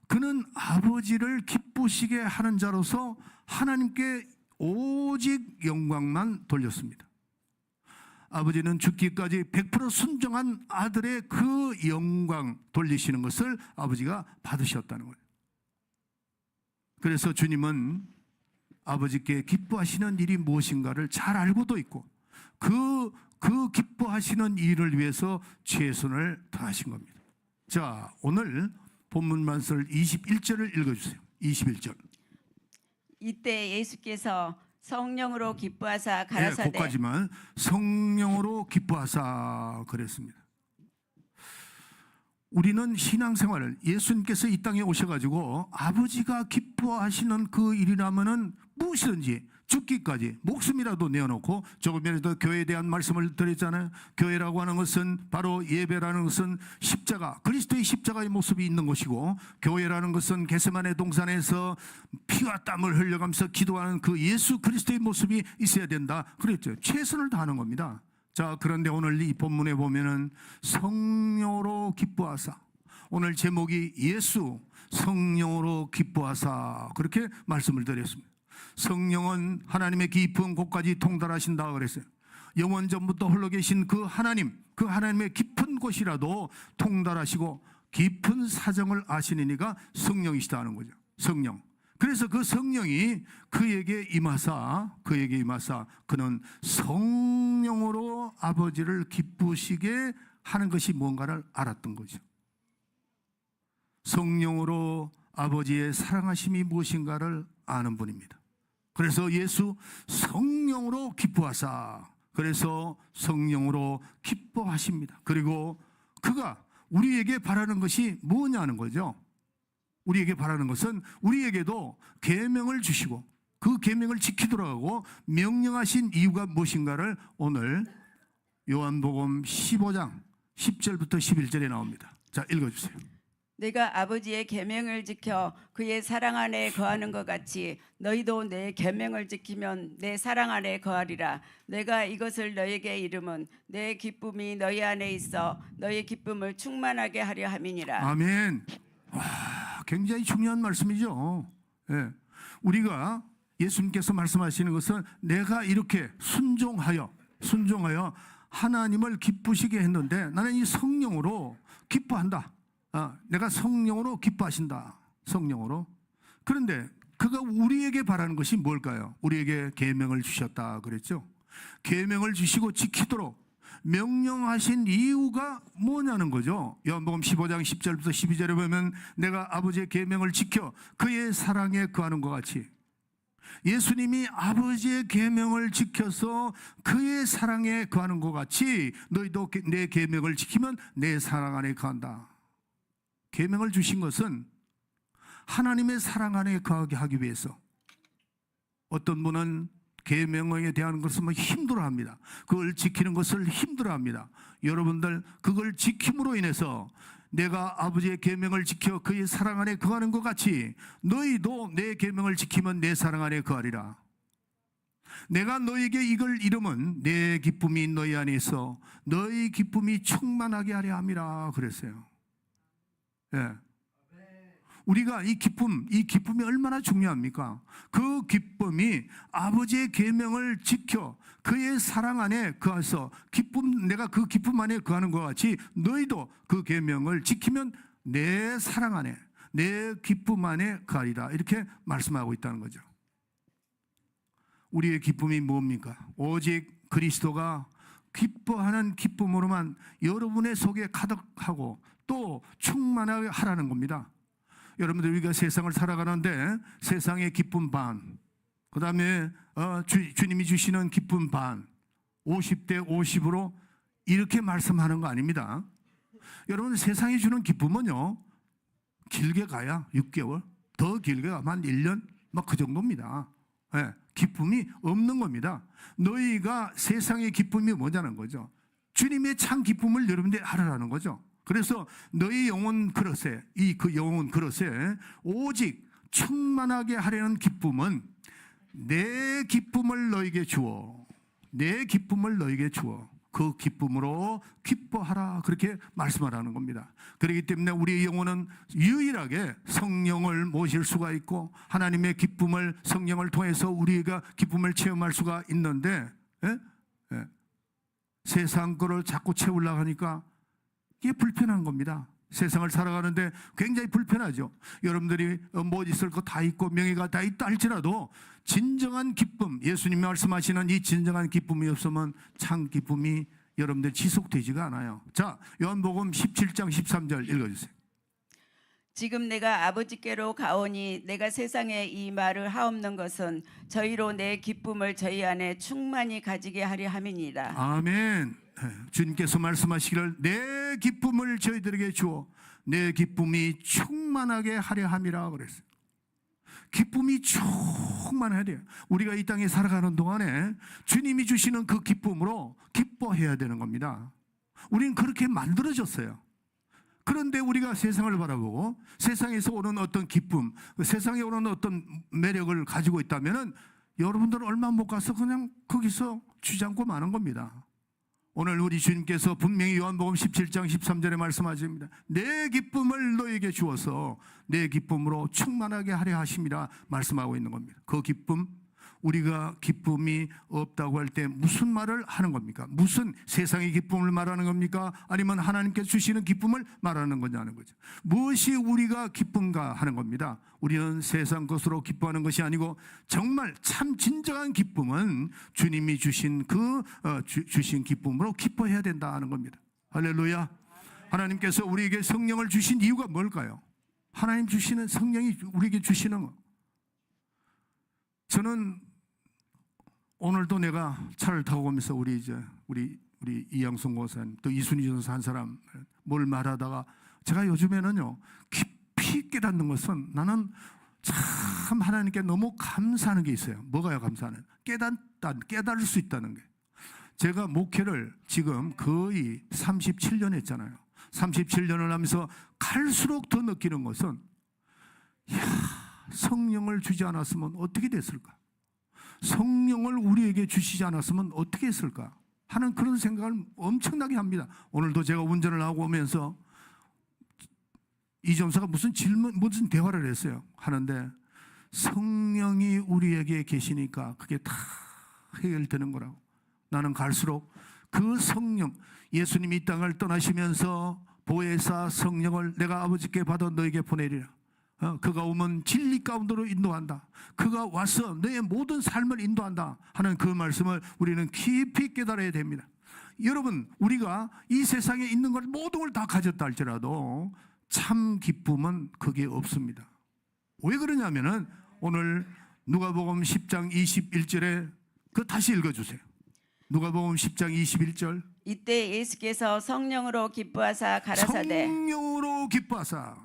그는 아버지를 기쁘시게 하는 자로서 하나님께 오직 영광만 돌렸습니다. 아버지는 죽기까지 100% 순종한 아들의 그 영광 돌리시는 것을 아버지가 받으셨다는 거예요. 그래서 주님은 아버지께 기뻐하시는 일이 무엇인가를 잘 알고도 있고, 그 기뻐하시는 일을 위해서 최선을 다하신 겁니다. 자, 오늘 본문 말씀 21절을 읽어주세요. 21절. 이때 예수께서 성령으로 기뻐하사 가라사대. 거기까지만. 성령으로 기뻐하사 그랬습니다. 우리는 신앙생활을, 예수님께서 이 땅에 오셔가지고 아버지가 기뻐하시는 그 일이라면은 무엇이든지 죽기까지 목숨이라도 내어놓고, 조금 전에도 교회에 대한 말씀을 드렸잖아요. 교회라고 하는 것은, 바로 예배라는 것은 십자가, 그리스도의 십자가의 모습이 있는 것이고, 교회라는 것은 겟세마네 동산에서 피와 땀을 흘려가면서 기도하는 그 예수 그리스도의 모습이 있어야 된다 그랬죠. 최선을 다하는 겁니다. 자, 그런데 오늘 이 본문에 보면은 성령으로 기뻐하사, 오늘 제목이 예수 성령으로 기뻐하사, 그렇게 말씀을 드렸습니다. 성령은 하나님의 깊은 곳까지 통달하신다 그랬어요. 영원 전부터 홀로 계신 그 하나님, 그 하나님의 깊은 곳이라도 통달하시고 깊은 사정을 아시는 이가 성령이시다는 거죠. 성령. 그래서 그 성령이 그에게 임하사 그는 성령으로 아버지를 기쁘시게 하는 것이 뭔가를 알았던 거죠. 성령으로 아버지의 사랑하심이 무엇인가를 아는 분입니다. 그래서 예수 성령으로 기뻐하사, 그래서 성령으로 기뻐하십니다. 그리고 그가 우리에게 바라는 것이 뭐냐는 거죠. 우리에게 바라는 것은 우리에게도 계명을 주시고 그 계명을 지키도록 하고 명령하신 이유가 무엇인가를 오늘 요한복음 15장 10절부터 11절에 나옵니다. 자, 읽어주세요. 내가 아버지의 계명을 지켜 그의 사랑 안에 거하는 것 같이 너희도 내 계명을 지키면 내 사랑 안에 거하리라. 내가 이것을 너희에게 이름은 내 기쁨이 너희 안에 있어 너희 기쁨을 충만하게 하려 함이니라. 아멘. 와, 굉장히 중요한 말씀이죠. 예. 우리가 예수님께서 말씀하시는 것은 내가 이렇게 순종하여 하나님을 기쁘시게 했는데 나는 이 성령으로 기뻐한다. 내가 성령으로 기뻐하신다. 성령으로. 그런데 그가 우리에게 바라는 것이 뭘까요? 우리에게 계명을 주셨다 그랬죠. 계명을 주시고 지키도록 명령하신 이유가 뭐냐는 거죠. 요한복음 15장 10절부터 12절에 보면 내가 아버지의 계명을 지켜 그의 사랑에 거하는 것 같이 예수님이 아버지의 계명을 지켜서 그의 사랑에 거하는 것 같이 너희도 내 계명을 지키면 내 사랑 안에 거한다. 계명을 주신 것은 하나님의 사랑 안에 거하게 하기 위해서. 어떤 분은 계명에 대한 것을 힘들어합니다. 그걸 지키는 것을 힘들어합니다. 여러분들 그걸 지킴으로 인해서 내가 아버지의 계명을 지켜 그의 사랑 안에 거하는 것 같이 너희도 내 계명을 지키면 내 사랑 안에 거하리라. 내가 너희에게 이걸 이름은 내 기쁨이 너희 안에 있어 너희 기쁨이 충만하게 하려 함이라 그랬어요. 예. 우리가 이 기쁨이 얼마나 중요합니까? 그 기쁨이 아버지의 계명을 지켜 그의 사랑 안에 거해서 내가 그 기쁨 안에 거하는 것 같이 너희도 그 계명을 지키면 내 사랑 안에 내 기쁨 안에 거하리라. 이렇게 말씀하고 있다는 거죠. 우리의 기쁨이 뭡니까? 오직 그리스도가 기뻐하는 기쁨으로만 여러분의 속에 가득하고 또 충만하게 하라는 겁니다. 여러분들 우리가 세상을 살아가는데 세상의 기쁨 반, 그 다음에 주님이 주시는 기쁨 반, 50대 50으로 이렇게 말씀하는 거 아닙니다. 여러분 세상이 주는 기쁨은요 길게 가야 6개월, 더 길게 가면 1년 막 그 정도입니다. 네, 기쁨이 없는 겁니다. 너희가 세상의 기쁨이 뭐냐는 거죠. 주님의 참 기쁨을 여러분들이 알아라는 거죠. 그래서 너희 영혼 그릇에 그 영혼 그릇에 오직 충만하게 하려는 기쁨은 내 기쁨을 너에게 주어 내 기쁨을 너에게 주어 그 기쁨으로 기뻐하라 그렇게 말씀하라는 겁니다. 그렇기 때문에 우리의 영혼은 유일하게 성령을 모실 수가 있고 하나님의 기쁨을 성령을 통해서 우리가 기쁨을 체험할 수가 있는데 세상 거를 자꾸 채우려고 하니까 이게 불편한 겁니다. 세상을 살아가는데 굉장히 불편하죠. 여러분들이 뭐 있을 거 다 있고 명예가 다 있다 할지라도 진정한 기쁨, 예수님이 말씀하시는 이 진정한 기쁨이 없으면 참 기쁨이 여러분들 지속되지가 않아요. 자, 요한복음 17장 13절 읽어주세요. 지금 내가 아버지께로 가오니 내가 세상에 이 말을 하옵는 것은 저희로 내 기쁨을 저희 안에 충만히 가지게 하려 함이니라. 아멘. 주님께서 말씀하시기를 내 기쁨을 저희들에게 주어 내 기쁨이 충만하게 하려 함이라 그랬어요. 기쁨이 충만해야 돼요. 우리가 이 땅에 살아가는 동안에 주님이 주시는 그 기쁨으로 기뻐해야 되는 겁니다. 우리는 그렇게 만들어졌어요. 그런데 우리가 세상을 바라보고 세상에서 오는 어떤 기쁨, 세상에 오는 어떤 매력을 가지고 있다면 여러분들은 얼마 못 가서 그냥 거기서 주저앉고 마는 겁니다. 오늘 우리 주님께서 분명히 요한복음 17장 13절에 말씀하십니다. 내 기쁨을 너에게 주어서 내 기쁨으로 충만하게 하려 하심이라 말씀하고 있는 겁니다. 그 기쁨, 우리가 기쁨이 없다고 할 때 무슨 말을 하는 겁니까? 무슨 세상의 기쁨을 말하는 겁니까? 아니면 하나님께서 주시는 기쁨을 말하는 거냐는 거죠. 무엇이 우리가 기쁨가 하는 겁니다. 우리는 세상 것으로 기뻐하는 것이 아니고 정말 참 진정한 기쁨은 주님이 주신 주신 기쁨으로 기뻐해야 된다 하는 겁니다. 할렐루야. 하나님께서 우리에게 성령을 주신 이유가 뭘까요? 하나님 주시는 성령이 우리에게 주시는 거. 저는 오늘도 내가 차를 타고 오면서 우리 이양성 고사님 또 이순희 전사 한 사람 뭘 말하다가 제가 요즘에는요 깊이 깨닫는 것은 나는 참 하나님께 너무 감사하는 게 있어요. 뭐가요? 감사하는? 깨달을 수 있다는 게. 제가 목회를 지금 거의 37년 했잖아요. 37년을 하면서 갈수록 더 느끼는 것은, 성령을 주지 않았으면 어떻게 됐을까? 성령을 우리에게 주시지 않았으면 어떻게 했을까? 하는 그런 생각을 엄청나게 합니다. 오늘도 제가 운전을 하고 오면서 이 전사가 무슨 대화를 했어요. 하는데 성령이 우리에게 계시니까 그게 다 해결되는 거라고. 나는 갈수록 그 성령, 예수님이 이 땅을 떠나시면서 보혜사 성령을 내가 아버지께 받아 너에게 보내리라. 그가 오면 진리 가운데로 인도한다. 그가 와서 너의 모든 삶을 인도한다 하는 그 말씀을 우리는 깊이 깨달아야 됩니다. 여러분, 우리가 이 세상에 있는 걸 모든 걸 다 가졌다 할지라도 참 기쁨은 그게 없습니다. 왜 그러냐면은 오늘 누가복음 10장 21절에 그 다시 읽어주세요. 누가복음 10장 21절. 이때 예수께서 성령으로 기뻐하사 가라사대 성령으로 기뻐하사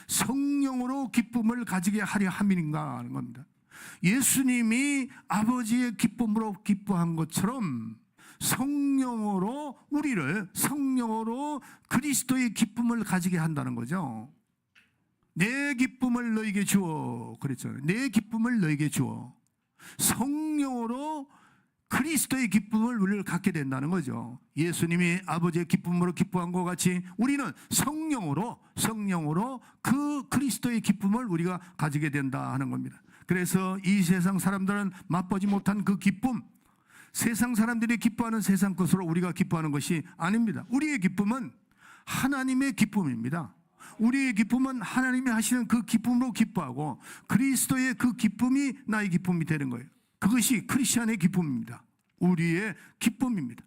성령으로 기쁨을 가지게 하려 함인가 하는 겁니다. 예수님이 아버지의 기쁨으로 기뻐한 것처럼 성령으로 그리스도의 기쁨을 가지게 한다는 거죠. 내 기쁨을 너에게 주어 그랬잖아요. 내 기쁨을 너에게 주어. 성령으로 그리스도의 기쁨을 우리를 갖게 된다는 거죠. 예수님이 아버지의 기쁨으로 기뻐한 것 같이 우리는 성령으로 그 그리스도의 기쁨을 우리가 가지게 된다 하는 겁니다. 그래서 이 세상 사람들은 맛보지 못한 그 기쁨, 세상 사람들이 기뻐하는 세상 것으로 우리가 기뻐하는 것이 아닙니다. 우리의 기쁨은 하나님의 기쁨입니다. 우리의 기쁨은 하나님이 하시는 그 기쁨으로 기뻐하고 그리스도의 그 기쁨이 나의 기쁨이 되는 거예요. 그것이 크리스찬의 기쁨입니다. 우리의 기쁨입니다.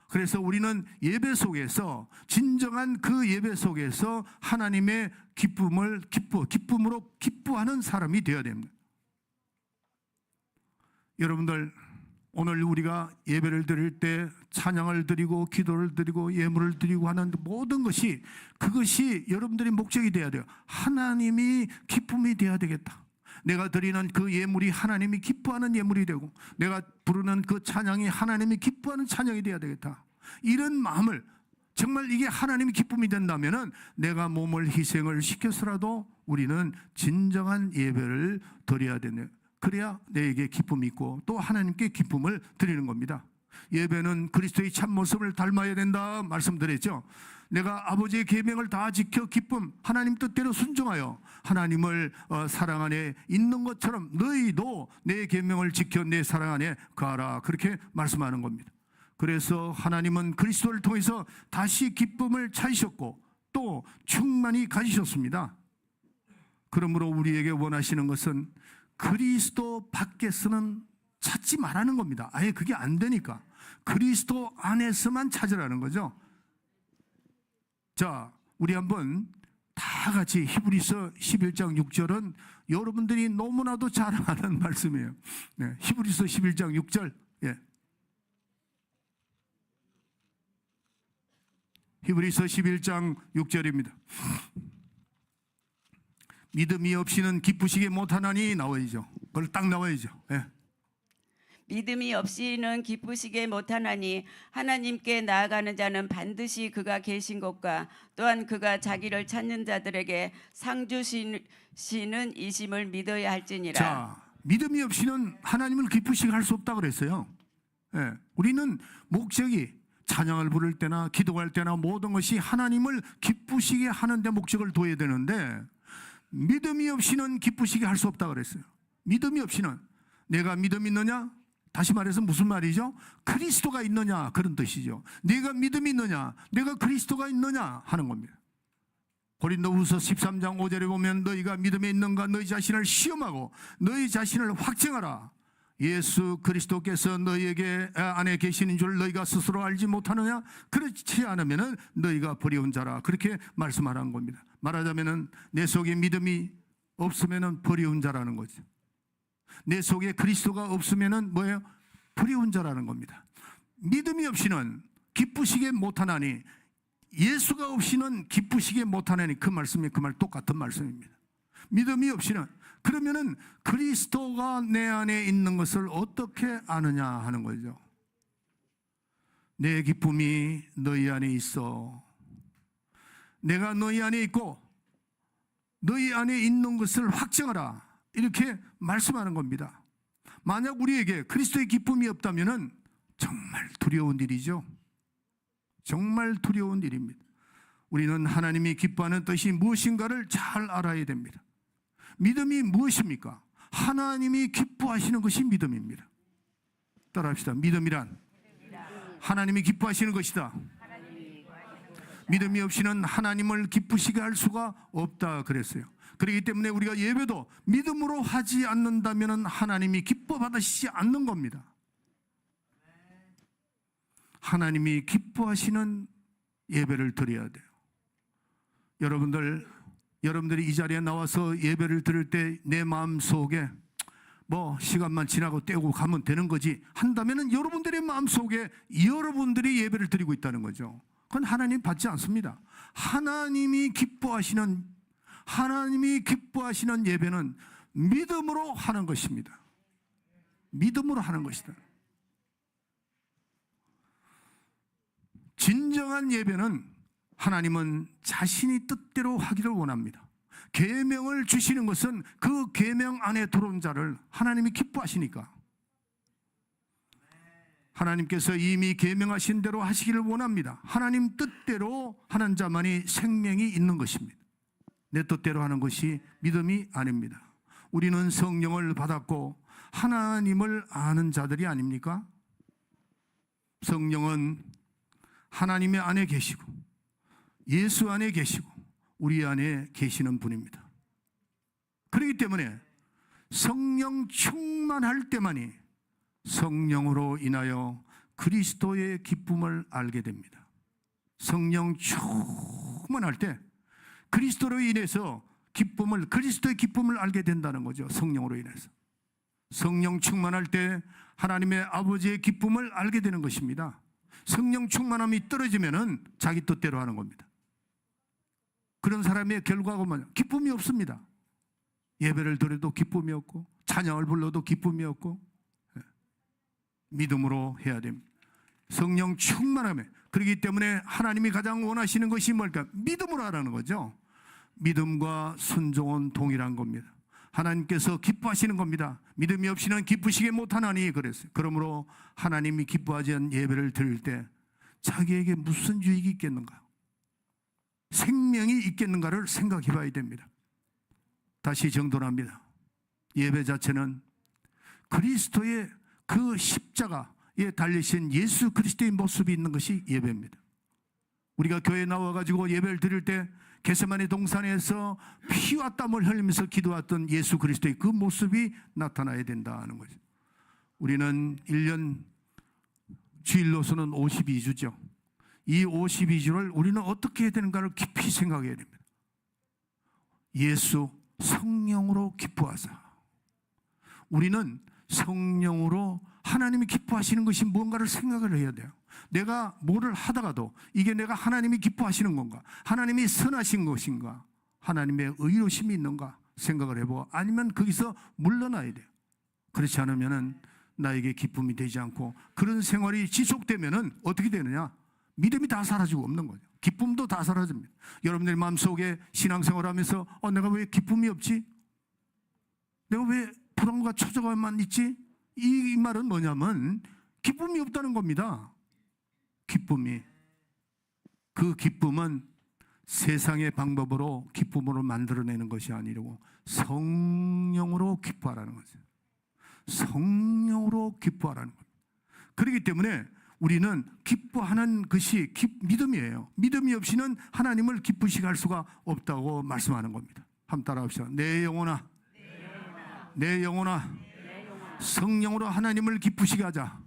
그래서 우리는 예배 속에서 진정한 그 예배 속에서 하나님의 기쁨으로 기뻐하는 사람이 되어야 됩니다. 여러분들, 오늘 우리가 예배를 드릴 때 찬양을 드리고 기도를 드리고 예물을 드리고 하는 모든 것이 그것이 여러분들의 목적이 되어야 돼요. 하나님이 기쁨이 되어야 되겠다. 내가 드리는 그 예물이 하나님이 기뻐하는 예물이 되고 내가 부르는 그 찬양이 하나님이 기뻐하는 찬양이 되어야 되겠다. 이런 마음을, 정말 이게 하나님이 기쁨이 된다면은 내가 몸을 희생을 시켜서라도 우리는 진정한 예배를 드려야 되네. 그래야 내게 기쁨이 있고 또 하나님께 기쁨을 드리는 겁니다. 예배는 그리스도의 참모습을 닮아야 된다 말씀드렸죠. 내가 아버지의 계명을 다 지켜 기쁨, 하나님 뜻대로 순종하여 하나님을 사랑 안에 있는 것처럼 너희도 내 계명을 지켜 내 사랑 안에 거하라, 그렇게 말씀하는 겁니다. 그래서 하나님은 그리스도를 통해서 다시 기쁨을 찾으셨고 또 충만히 가지셨습니다. 그러므로 우리에게 원하시는 것은 그리스도 밖에서는 찾지 말라는 겁니다. 아예 그게 안 되니까 그리스도 안에서만 찾으라는 거죠. 자, 우리 한번 다 같이 히브리서 11장 6절은 여러분들이 너무나도 잘 아는 말씀이에요. 네, 히브리서 11장 6절. 예. 히브리서 11장 6절입니다. 믿음이 없이는 기쁘시게 못하나니 나와야죠. 그걸 딱 나와야죠. 예. 믿음이 없이는 기쁘시게 못하나니 하나님께 나아가는 자는 반드시 그가 계신 것과 또한 그가 자기를 찾는 자들에게 상 주시는 이심을 믿어야 할지니라. 자, 믿음이 없이는 하나님을 기쁘시게 할 수 없다고 그랬어요. 예. 우리는 목적이 찬양을 부를 때나 기도할 때나 모든 것이 하나님을 기쁘시게 하는 데 목적을 둬야 되는데 믿음이 없이는 기쁘시게 할 수 없다고 그랬어요. 믿음이 없이는, 내가 믿음이 있느냐? 다시 말해서 무슨 말이죠? 그리스도가 있느냐, 그런 뜻이죠. 내가 믿음이 있느냐, 내가 그리스도가 있느냐 하는 겁니다. 고린도후서 13장 5절에 보면 너희가 믿음에 있는가 너희 자신을 시험하고 너희 자신을 확증하라. 예수 그리스도께서 너희에게 안에 계시는 줄 너희가 스스로 알지 못하느냐? 그렇지 않으면 너희가 버려온 자라, 그렇게 말씀하라는 겁니다. 말하자면 내 속에 믿음이 없으면 버려온 자라는 거죠. 내 속에 그리스도가 없으면 뭐예요? 버려온 자라는 겁니다. 믿음이 없이는 기쁘시게 못하나니, 예수가 없이는 기쁘시게 못하나니, 그 말씀이 그 말 똑같은 말씀입니다. 믿음이 없이는, 그러면은 그리스도가 내 안에 있는 것을 어떻게 아느냐 하는 거죠. 내 기쁨이 너희 안에 있어. 내가 너희 안에 있고 너희 안에 있는 것을 확증하라. 이렇게 말씀하는 겁니다. 만약 우리에게 그리스도의 기쁨이 없다면 정말 두려운 일이죠. 정말 두려운 일입니다. 우리는 하나님이 기뻐하는 뜻이 무엇인가를 잘 알아야 됩니다. 믿음이 무엇입니까? 하나님이 기뻐하시는 것이 믿음입니다. 따라합시다. 믿음이란 하나님이 기뻐하시는 것이다. 믿음이 없이는 하나님을 기쁘시게 할 수가 없다 그랬어요. 그렇기 때문에 우리가 예배도 믿음으로 하지 않는다면 하나님이 기뻐 받으시지 않는 겁니다. 하나님이 기뻐하시는 예배를 드려야 돼요. 여러분들이 이 자리에 나와서 예배를 드릴 때 내 마음 속에 뭐 시간만 지나고 떼고 가면 되는 거지 한다면 여러분들의 마음 속에 여러분들이 예배를 드리고 있다는 거죠. 그건 하나님 받지 않습니다. 하나님이 기뻐하시는 예배는 믿음으로 하는 것입니다. 믿음으로 하는 것이다. 진정한 예배는 하나님은 자신이 뜻대로 하기를 원합니다. 계명을 주시는 것은 그 계명 안에 들어온 자를 하나님이 기뻐하시니까 하나님께서 이미 계명하신 대로 하시기를 원합니다. 하나님 뜻대로 하는 자만이 생명이 있는 것입니다. 내 뜻대로 하는 것이 믿음이 아닙니다. 우리는 성령을 받았고 하나님을 아는 자들이 아닙니까? 성령은 하나님의 안에 계시고 예수 안에 계시고 우리 안에 계시는 분입니다. 그렇기 때문에 성령 충만할 때만이 성령으로 인하여 그리스도의 기쁨을 알게 됩니다. 성령 충만할 때 그리스도로 인해서 그리스도의 기쁨을 알게 된다는 거죠. 성령으로 인해서. 성령 충만할 때 하나님의 아버지의 기쁨을 알게 되는 것입니다. 성령 충만함이 떨어지면은 자기 뜻대로 하는 겁니다. 그런 사람의 결과가 뭐냐? 기쁨이 없습니다. 예배를 드려도 기쁨이 없고 찬양을 불러도 기쁨이 없고 믿음으로 해야 됩니다. 성령 충만함에 그렇기 때문에 하나님이 가장 원하시는 것이 뭘까? 믿음으로 하라는 거죠. 믿음과 순종은 동일한 겁니다. 하나님께서 기뻐하시는 겁니다. 믿음이 없이는 기쁘시게 못하나니 그랬어요. 그러므로 하나님이 기뻐하지 않은 예배를 드릴 때 자기에게 무슨 유익이 있겠는가? 생명이 있겠는가를 생각해 봐야 됩니다. 다시 정돈합니다. 예배 자체는 그리스도의 그 십자가에 달리신 예수 그리스도의 모습이 있는 것이 예배입니다. 우리가 교회에 나와가지고 예배를 드릴 때 겟세마네 동산에서 피와 땀을 흘리면서 기도했던 예수 그리스도의 그 모습이 나타나야 된다는 거죠. 우리는 1년 주일로서는 52주죠. 이 52주를 우리는 어떻게 해야 되는가를 깊이 생각해야 됩니다. 예수 성령으로 기뻐하사. 우리는 성령으로 하나님이 기뻐하시는 것이 뭔가를 생각을 해야 돼요. 내가 뭐를 하다가도 이게 내가 하나님이 기뻐하시는 건가? 하나님이 선하신 것인가? 하나님의 의로심이 있는가? 생각을 해보고 아니면 거기서 물러나야 돼요. 그렇지 않으면 나에게 기쁨이 되지 않고 그런 생활이 지속되면 어떻게 되느냐? 믿음이 다 사라지고 없는 거죠. 기쁨도 다 사라집니다. 여러분들 마음속에 신앙생활하면서 내가 왜 기쁨이 없지? 내가 왜 불안과 초조감만 있지? 이 말은 뭐냐면 기쁨이 없다는 겁니다. 그 기쁨은 세상의 방법으로 기쁨으로 만들어내는 것이 아니고 성령으로 기뻐하라는 거죠. 성령으로 기뻐하라는 겁니다. 그렇기 때문에 우리는 기뻐하는 것이 믿음이에요. 믿음이 없이는 하나님을 기쁘시게 할 수가 없다고 말씀하는 겁니다. 한번 따라합시다. 내 영혼아 성령으로 하나님을 기쁘시게 하자.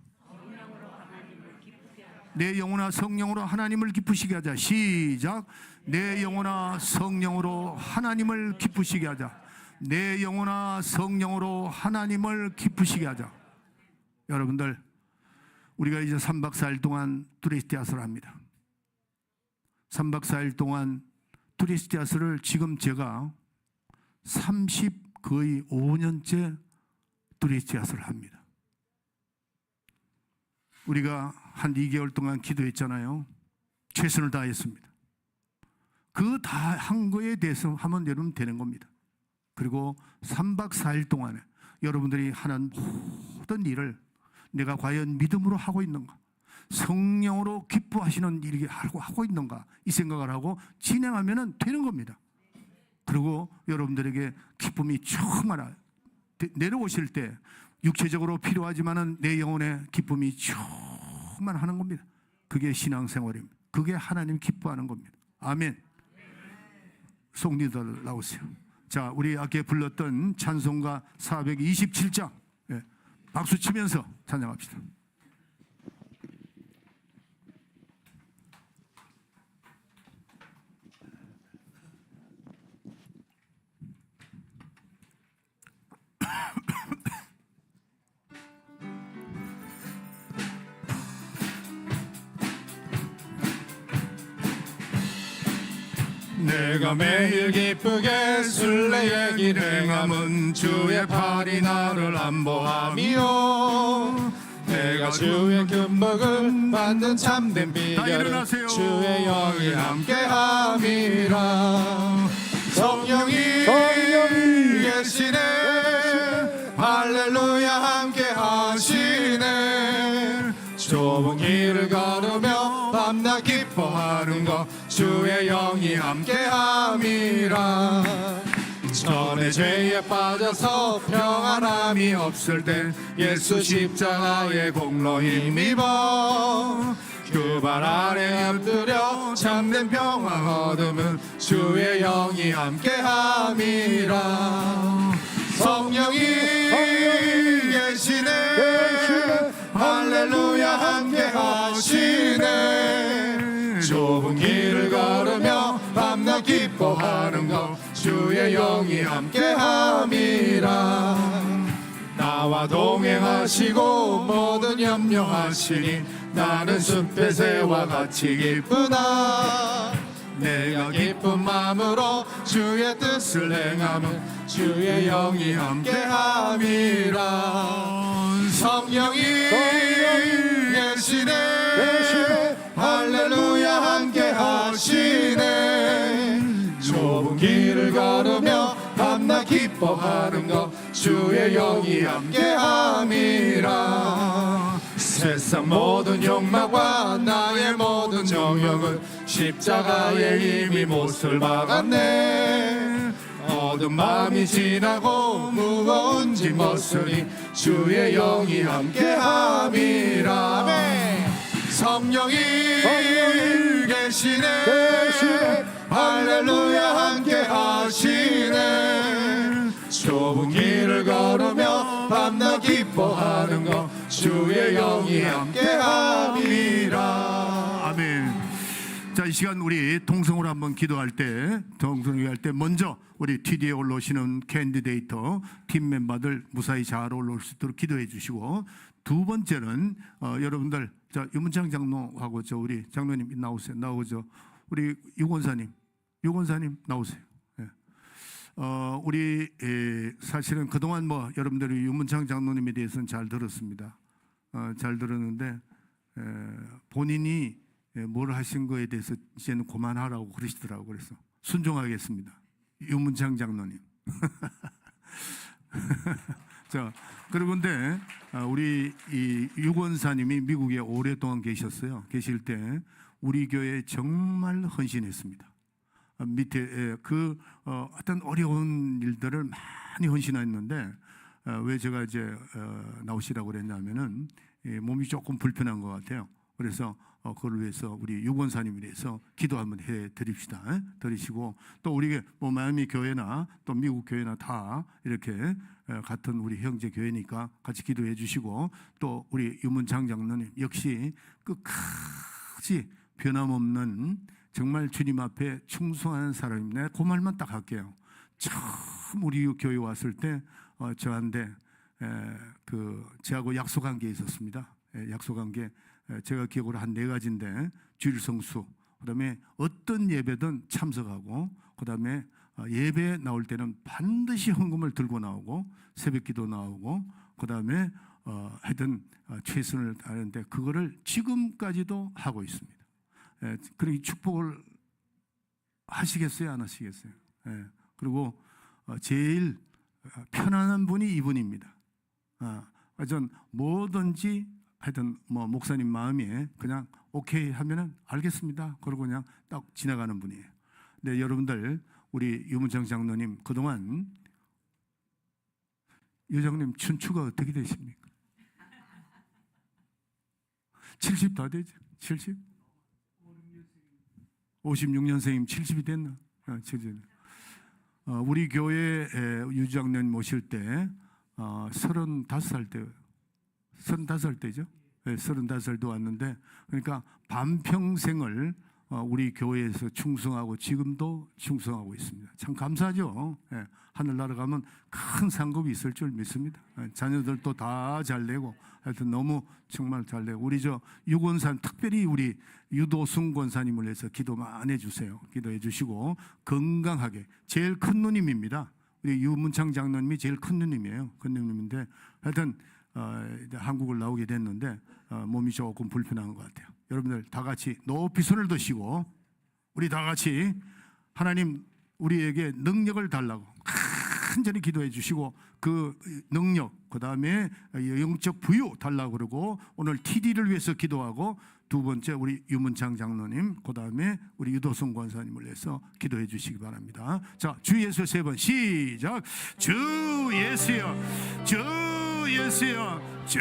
내 영혼아 성령으로 하나님을 기쁘시게 하자. 시작. 내 영혼아 성령으로 하나님을 기쁘시게 하자. 내 영혼아 성령으로 하나님을 기쁘시게 하자. 여러분들 우리가 이제 3박 4일 동안 두레스티아스를 합니다. 3박 4일 동안 두레스티아스를 지금 제가 거의 5년째 두레스티아스를 합니다. 우리가 한 2개월 동안 기도했잖아요. 최선을 다했습니다. 그 다 한 거에 대해서 하면 여러분 되는 겁니다. 그리고 3박 4일 동안에 여러분들이 하는 모든 일을 내가 과연 믿음으로 하고 있는가, 성령으로 기뻐하시는 일이 하고 있는가, 이 생각을 하고 진행하면 되는 겁니다. 그리고 여러분들에게 기쁨이 충만하여 내려오실 때 육체적으로 필요하지만은 내 영혼의 기쁨이 충만하는 겁니다. 그게 신앙생활입니다. 그게 하나님 기뻐하는 겁니다. 아멘. 송리들 나오세요. 자, 우리 아까 불렀던 찬송가 427장, 예, 박수 치면서 찬양합시다. 내가 매일 기쁘게 순례의 길 행함은 주의 팔이 나를 안보하며 내가 주의 금복을 받는 참된 비결은 일어나세요. 주의 영이 함께함이라. 성령이 계시네 할렐루야 함께하시네. 좁은 길을 걸으며 밤낮 기뻐하는 것 주의 영이 함께함이라. 전에 죄에 빠져서 평안함이 없을 때 예수 십자가의 공로 힘입어 그 발 아래 엎드려 참된 평화 얻으면 주의 영이 함께함이라. 성령이 계시네 할렐루야 함께하시네. 좁은 길을 걸으며 밤낮 기뻐하는 것 주의 영이 함께함이라. 나와 동행하시고 모든 염려하시니 나는 숲의 새와 같이 기쁘다. 내가 기쁜 마음으로 주의 뜻을 행하면 주의 영이 함께함이라. 성령이 계시네 할렐루야 함께하시네. 좁은 길을 걸으며 밤낮 기뻐하는 것 주의 영이 함께함이라. 세상 모든 욕망과 나의 모든 정욕은 십자가에 이미 못을 박았네. 어두운 밤이 지나고 무거운 짐 벗으니 주의 영이 함께함이라. 성령이 계시네 할렐루야 함께하시네. 좁은 길을 걸으며 밤낮 기뻐하는 것 주의 영이 함께함이라. 아멘. 자, 이 시간 우리 동성으로 한번 기도할 때, 먼저 우리 TD에 올라오시는 캔디데이터 팀 멤버들 무사히 잘 올라올 수 있도록 기도해 주시고, 두 번째는 여러분들, 자, 유문창 장로하고 우리 장로님 나오죠. 우리 유권사님 나오세요. 예. 우리 사실은 그동안 여러분들이 유문창 장로님에 대해서는 잘 들었습니다. 잘 들었는데 본인이 뭘 하신 거에 대해서 이제는 그만하라고 그러시더라고요. 그래서 순종하겠습니다. 유문창 장로님. 자, 그런데 우리 이 유권사님이 미국에 오랫동안 계셨어요. 계실 때 우리 교회에 정말 헌신했습니다. 밑에 어떤 어려운 일들을 많이 헌신했는데 왜 제가 이제 나오시라고 그랬냐면은 몸이 조금 불편한 것 같아요. 그래서 그걸 위해서 우리 유권사님을 위해서 기도 한번 해 드립시다. 드리시고 또 우리 마이애미 교회나 또 미국 교회나 다 이렇게 같은 우리 형제 교회니까 같이 기도해 주시고, 또 우리 유문창 장로님 역시 끝까지 변함없는 정말 주님 앞에 충성하는 사람입니다. 그 말만 딱 할게요. 처음 우리 교회 왔을 때 저한테 저하고 약속한 게 있었습니다. 약속한 게 제가 기억으로 한 4가지인데, 주일 성수, 그다음에 어떤 예배든 참석하고, 그다음에 예배 나올 때는 반드시 헌금을 들고 나오고, 새벽기도 나오고, 그다음에 하여튼 최선을 다하는데 그거를 지금까지도 하고 있습니다. 그러니 축복을 하시겠어요, 안 하시겠어요? 그리고 제일 편안한 분이 이분입니다. 전 뭐든지 하여튼 목사님 마음에 그냥 오케이 하면은 알겠습니다. 그러고 그냥 딱 지나가는 분이에요. 근데 여러분들 우리 유문창 장로님 그동안 여장님 춘추가 어떻게 되십니까? 70 다 되죠? 70? 56년생이면 70이 됐나? 70. 우리 교회 유장님 모실 때 35살 때 35살 때죠? 네, 35살도 왔는데 그러니까 반평생을 우리 교회에서 충성하고 지금도 충성하고 있습니다. 참 감사하죠. 하늘나라 가면 큰 상급이 있을 줄 믿습니다. 자녀들도 다 잘되고 하여튼 너무 정말 잘되고 우리 유권산 특별히 우리 유도순 권사님을 위해서 기도 많이 해주세요. 기도해 주시고 건강하게 제일 큰 누님입니다. 우리 유문창 장로님이 제일 큰 누님이에요. 큰 누님인데 하여튼 한국을 나오게 됐는데 몸이 조금 불편한 것 같아요. 여러분들 다 같이 높이 손을 드시고 우리 다 같이 하나님 우리에게 능력을 달라고 간절히 기도해 주시고 그 능력 그 다음에 영적 부유 달라고 그러고 오늘 TD를 위해서 기도하고 두 번째 우리 유문창 장로님 그 다음에 우리 유도성 권사님을 위해서 기도해 주시기 바랍니다. 자, 주 예수 세 번 시작. 주 예수여, 주 예수여, 주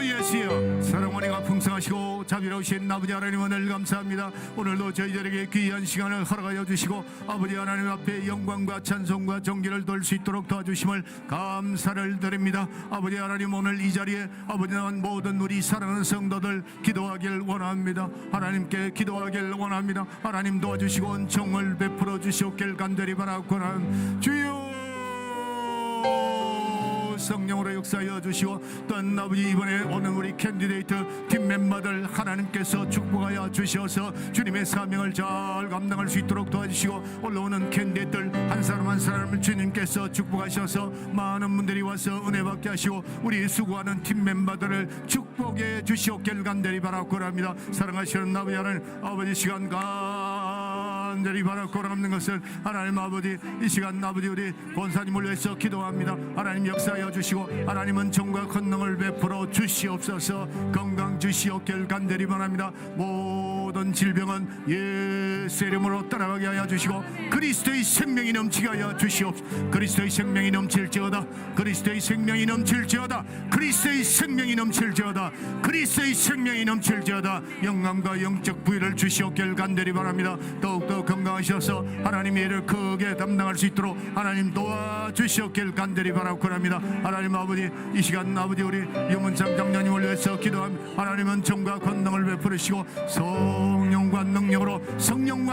예수여. 사랑과 은혜가 풍성하시고 자비로우신 아버지 하나님 오늘 감사합니다. 오늘도 저희들에게 귀한 시간을 허락하여 주시고 아버지 하나님 앞에 영광과 찬송과 존귀를 돌 수 있도록 도와주심을 감사를 드립니다. 아버지 하나님 오늘 이 자리에 아버지 모든 우리 사랑하는 성도들 기도하길 원합니다. 하나님께 기도하길 원합니다. 하나님 도와주시고 은총을 베풀어 주시옵길 간절히 바라고는 주여 성령으로 역사하여 주시고 또한 아버지 이번에 오는 우리 캔디데이트 팀 멤버들 하나님께서 축복하여 주셔서 주님의 사명을 잘 감당할 수 있도록 도와주시고 올라오는 캔디데이트들 한 사람 한 사람을 주님께서 축복하셔서 많은 분들이 와서 은혜 받게 하시고 우리 수고하는 팀 멤버들을 축복해 주시옵길 간절히 바라고 합니다. 사랑하시는 아버지 하나님 아버지 시간 간절히 바라고 합는 것은 하나님 아버지 이 시간 아버지 우리 권사님을 위해서 기도합니다. 하나님 역사하여 주시고 하나님은 정과 권능을 베풀어 주시옵소서. 건강 주시옵길 간절히 바랍니다. 모든 질병은 예수 이름으로 떠나가게 하여 주시고 그리스도의 생명이 넘치게 하여 주시옵소서. 그리스도의 생명이 넘칠지어다. 그리스도의 생명이 넘칠지어다. 그리스도의 생명이 넘칠지어다. 그리스도의 생명이 넘칠지어다. 영광과 영적 부유를 주시옵길 간절히 바랍니다. 더욱더 건강하셔서 하나님의 일을 크게 담당할 수 있도록 하나님 도와주시옵길 간절히 바라고 합니다. 하나님 아버지 이 시간 아버지 우리 유문창 장로님을 위해서 기도합니다. 하나님은 정과 권능을 베푸시고 성령과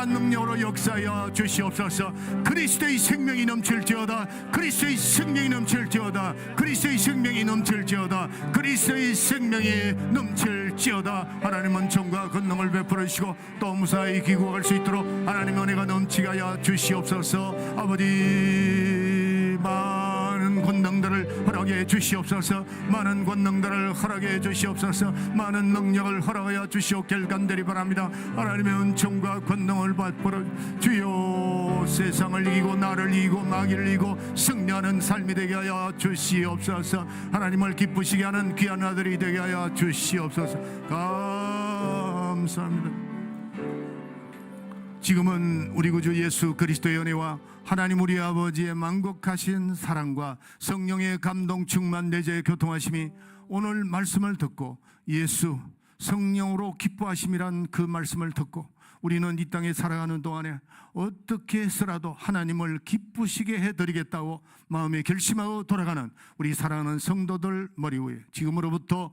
능력으로 역사하여 주시옵소서. 그리스도의 생명이 넘칠지어다. 그리스도의 생명이 넘칠지어다. 그리스도의 생명이 넘칠지어다. 그리스도의 생명이 넘칠지어다. 하나님은 정과 권능을 베풀으시고 또 무사히 귀국할 수 있도록 하나님 은혜가 넘치게 하여 주시옵소서. 아버지 많은 권능들을 허락해 주시옵소서. 많은 권능들을 허락해 주시옵소서. 많은 능력을 허락하여 주시옵길 간절히 바랍니다. 하나님의 은총과 권능을 베풀어 주여 세상을 이기고 나를 이기고 마귀를 이기고 승리하는 삶이 되게 하여 주시옵소서. 하나님을 기쁘시게 하는 귀한 아들이 되게 하여 주시옵소서. 감사합니다. 지금은 우리 구주 예수 그리스도의 은혜와 하나님 우리 아버지의 만국하신 사랑과 성령의 감동 충만 내재의 교통하심이 오늘 말씀을 듣고 예수 성령으로 기뻐하심이란 그 말씀을 듣고 우리는 이 땅에 살아가는 동안에 어떻게 해서라도 하나님을 기쁘시게 해드리겠다고 마음에 결심하고 돌아가는 우리 사랑하는 성도들 머리 위에 지금으로부터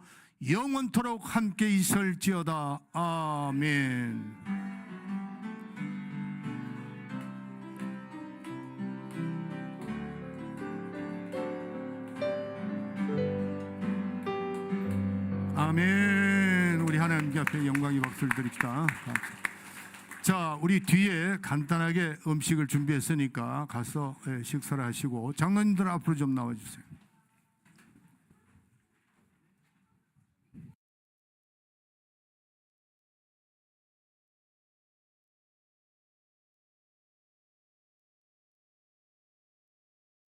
영원토록 함께 있을지어다. 아멘. 아멘. 우리 하나님께 앞에 영광의 박수를 드립시다. 자, 우리 뒤에 간단하게 음식을 준비했으니까 가서 식사를 하시고 장로님들 앞으로 좀 나와주세요.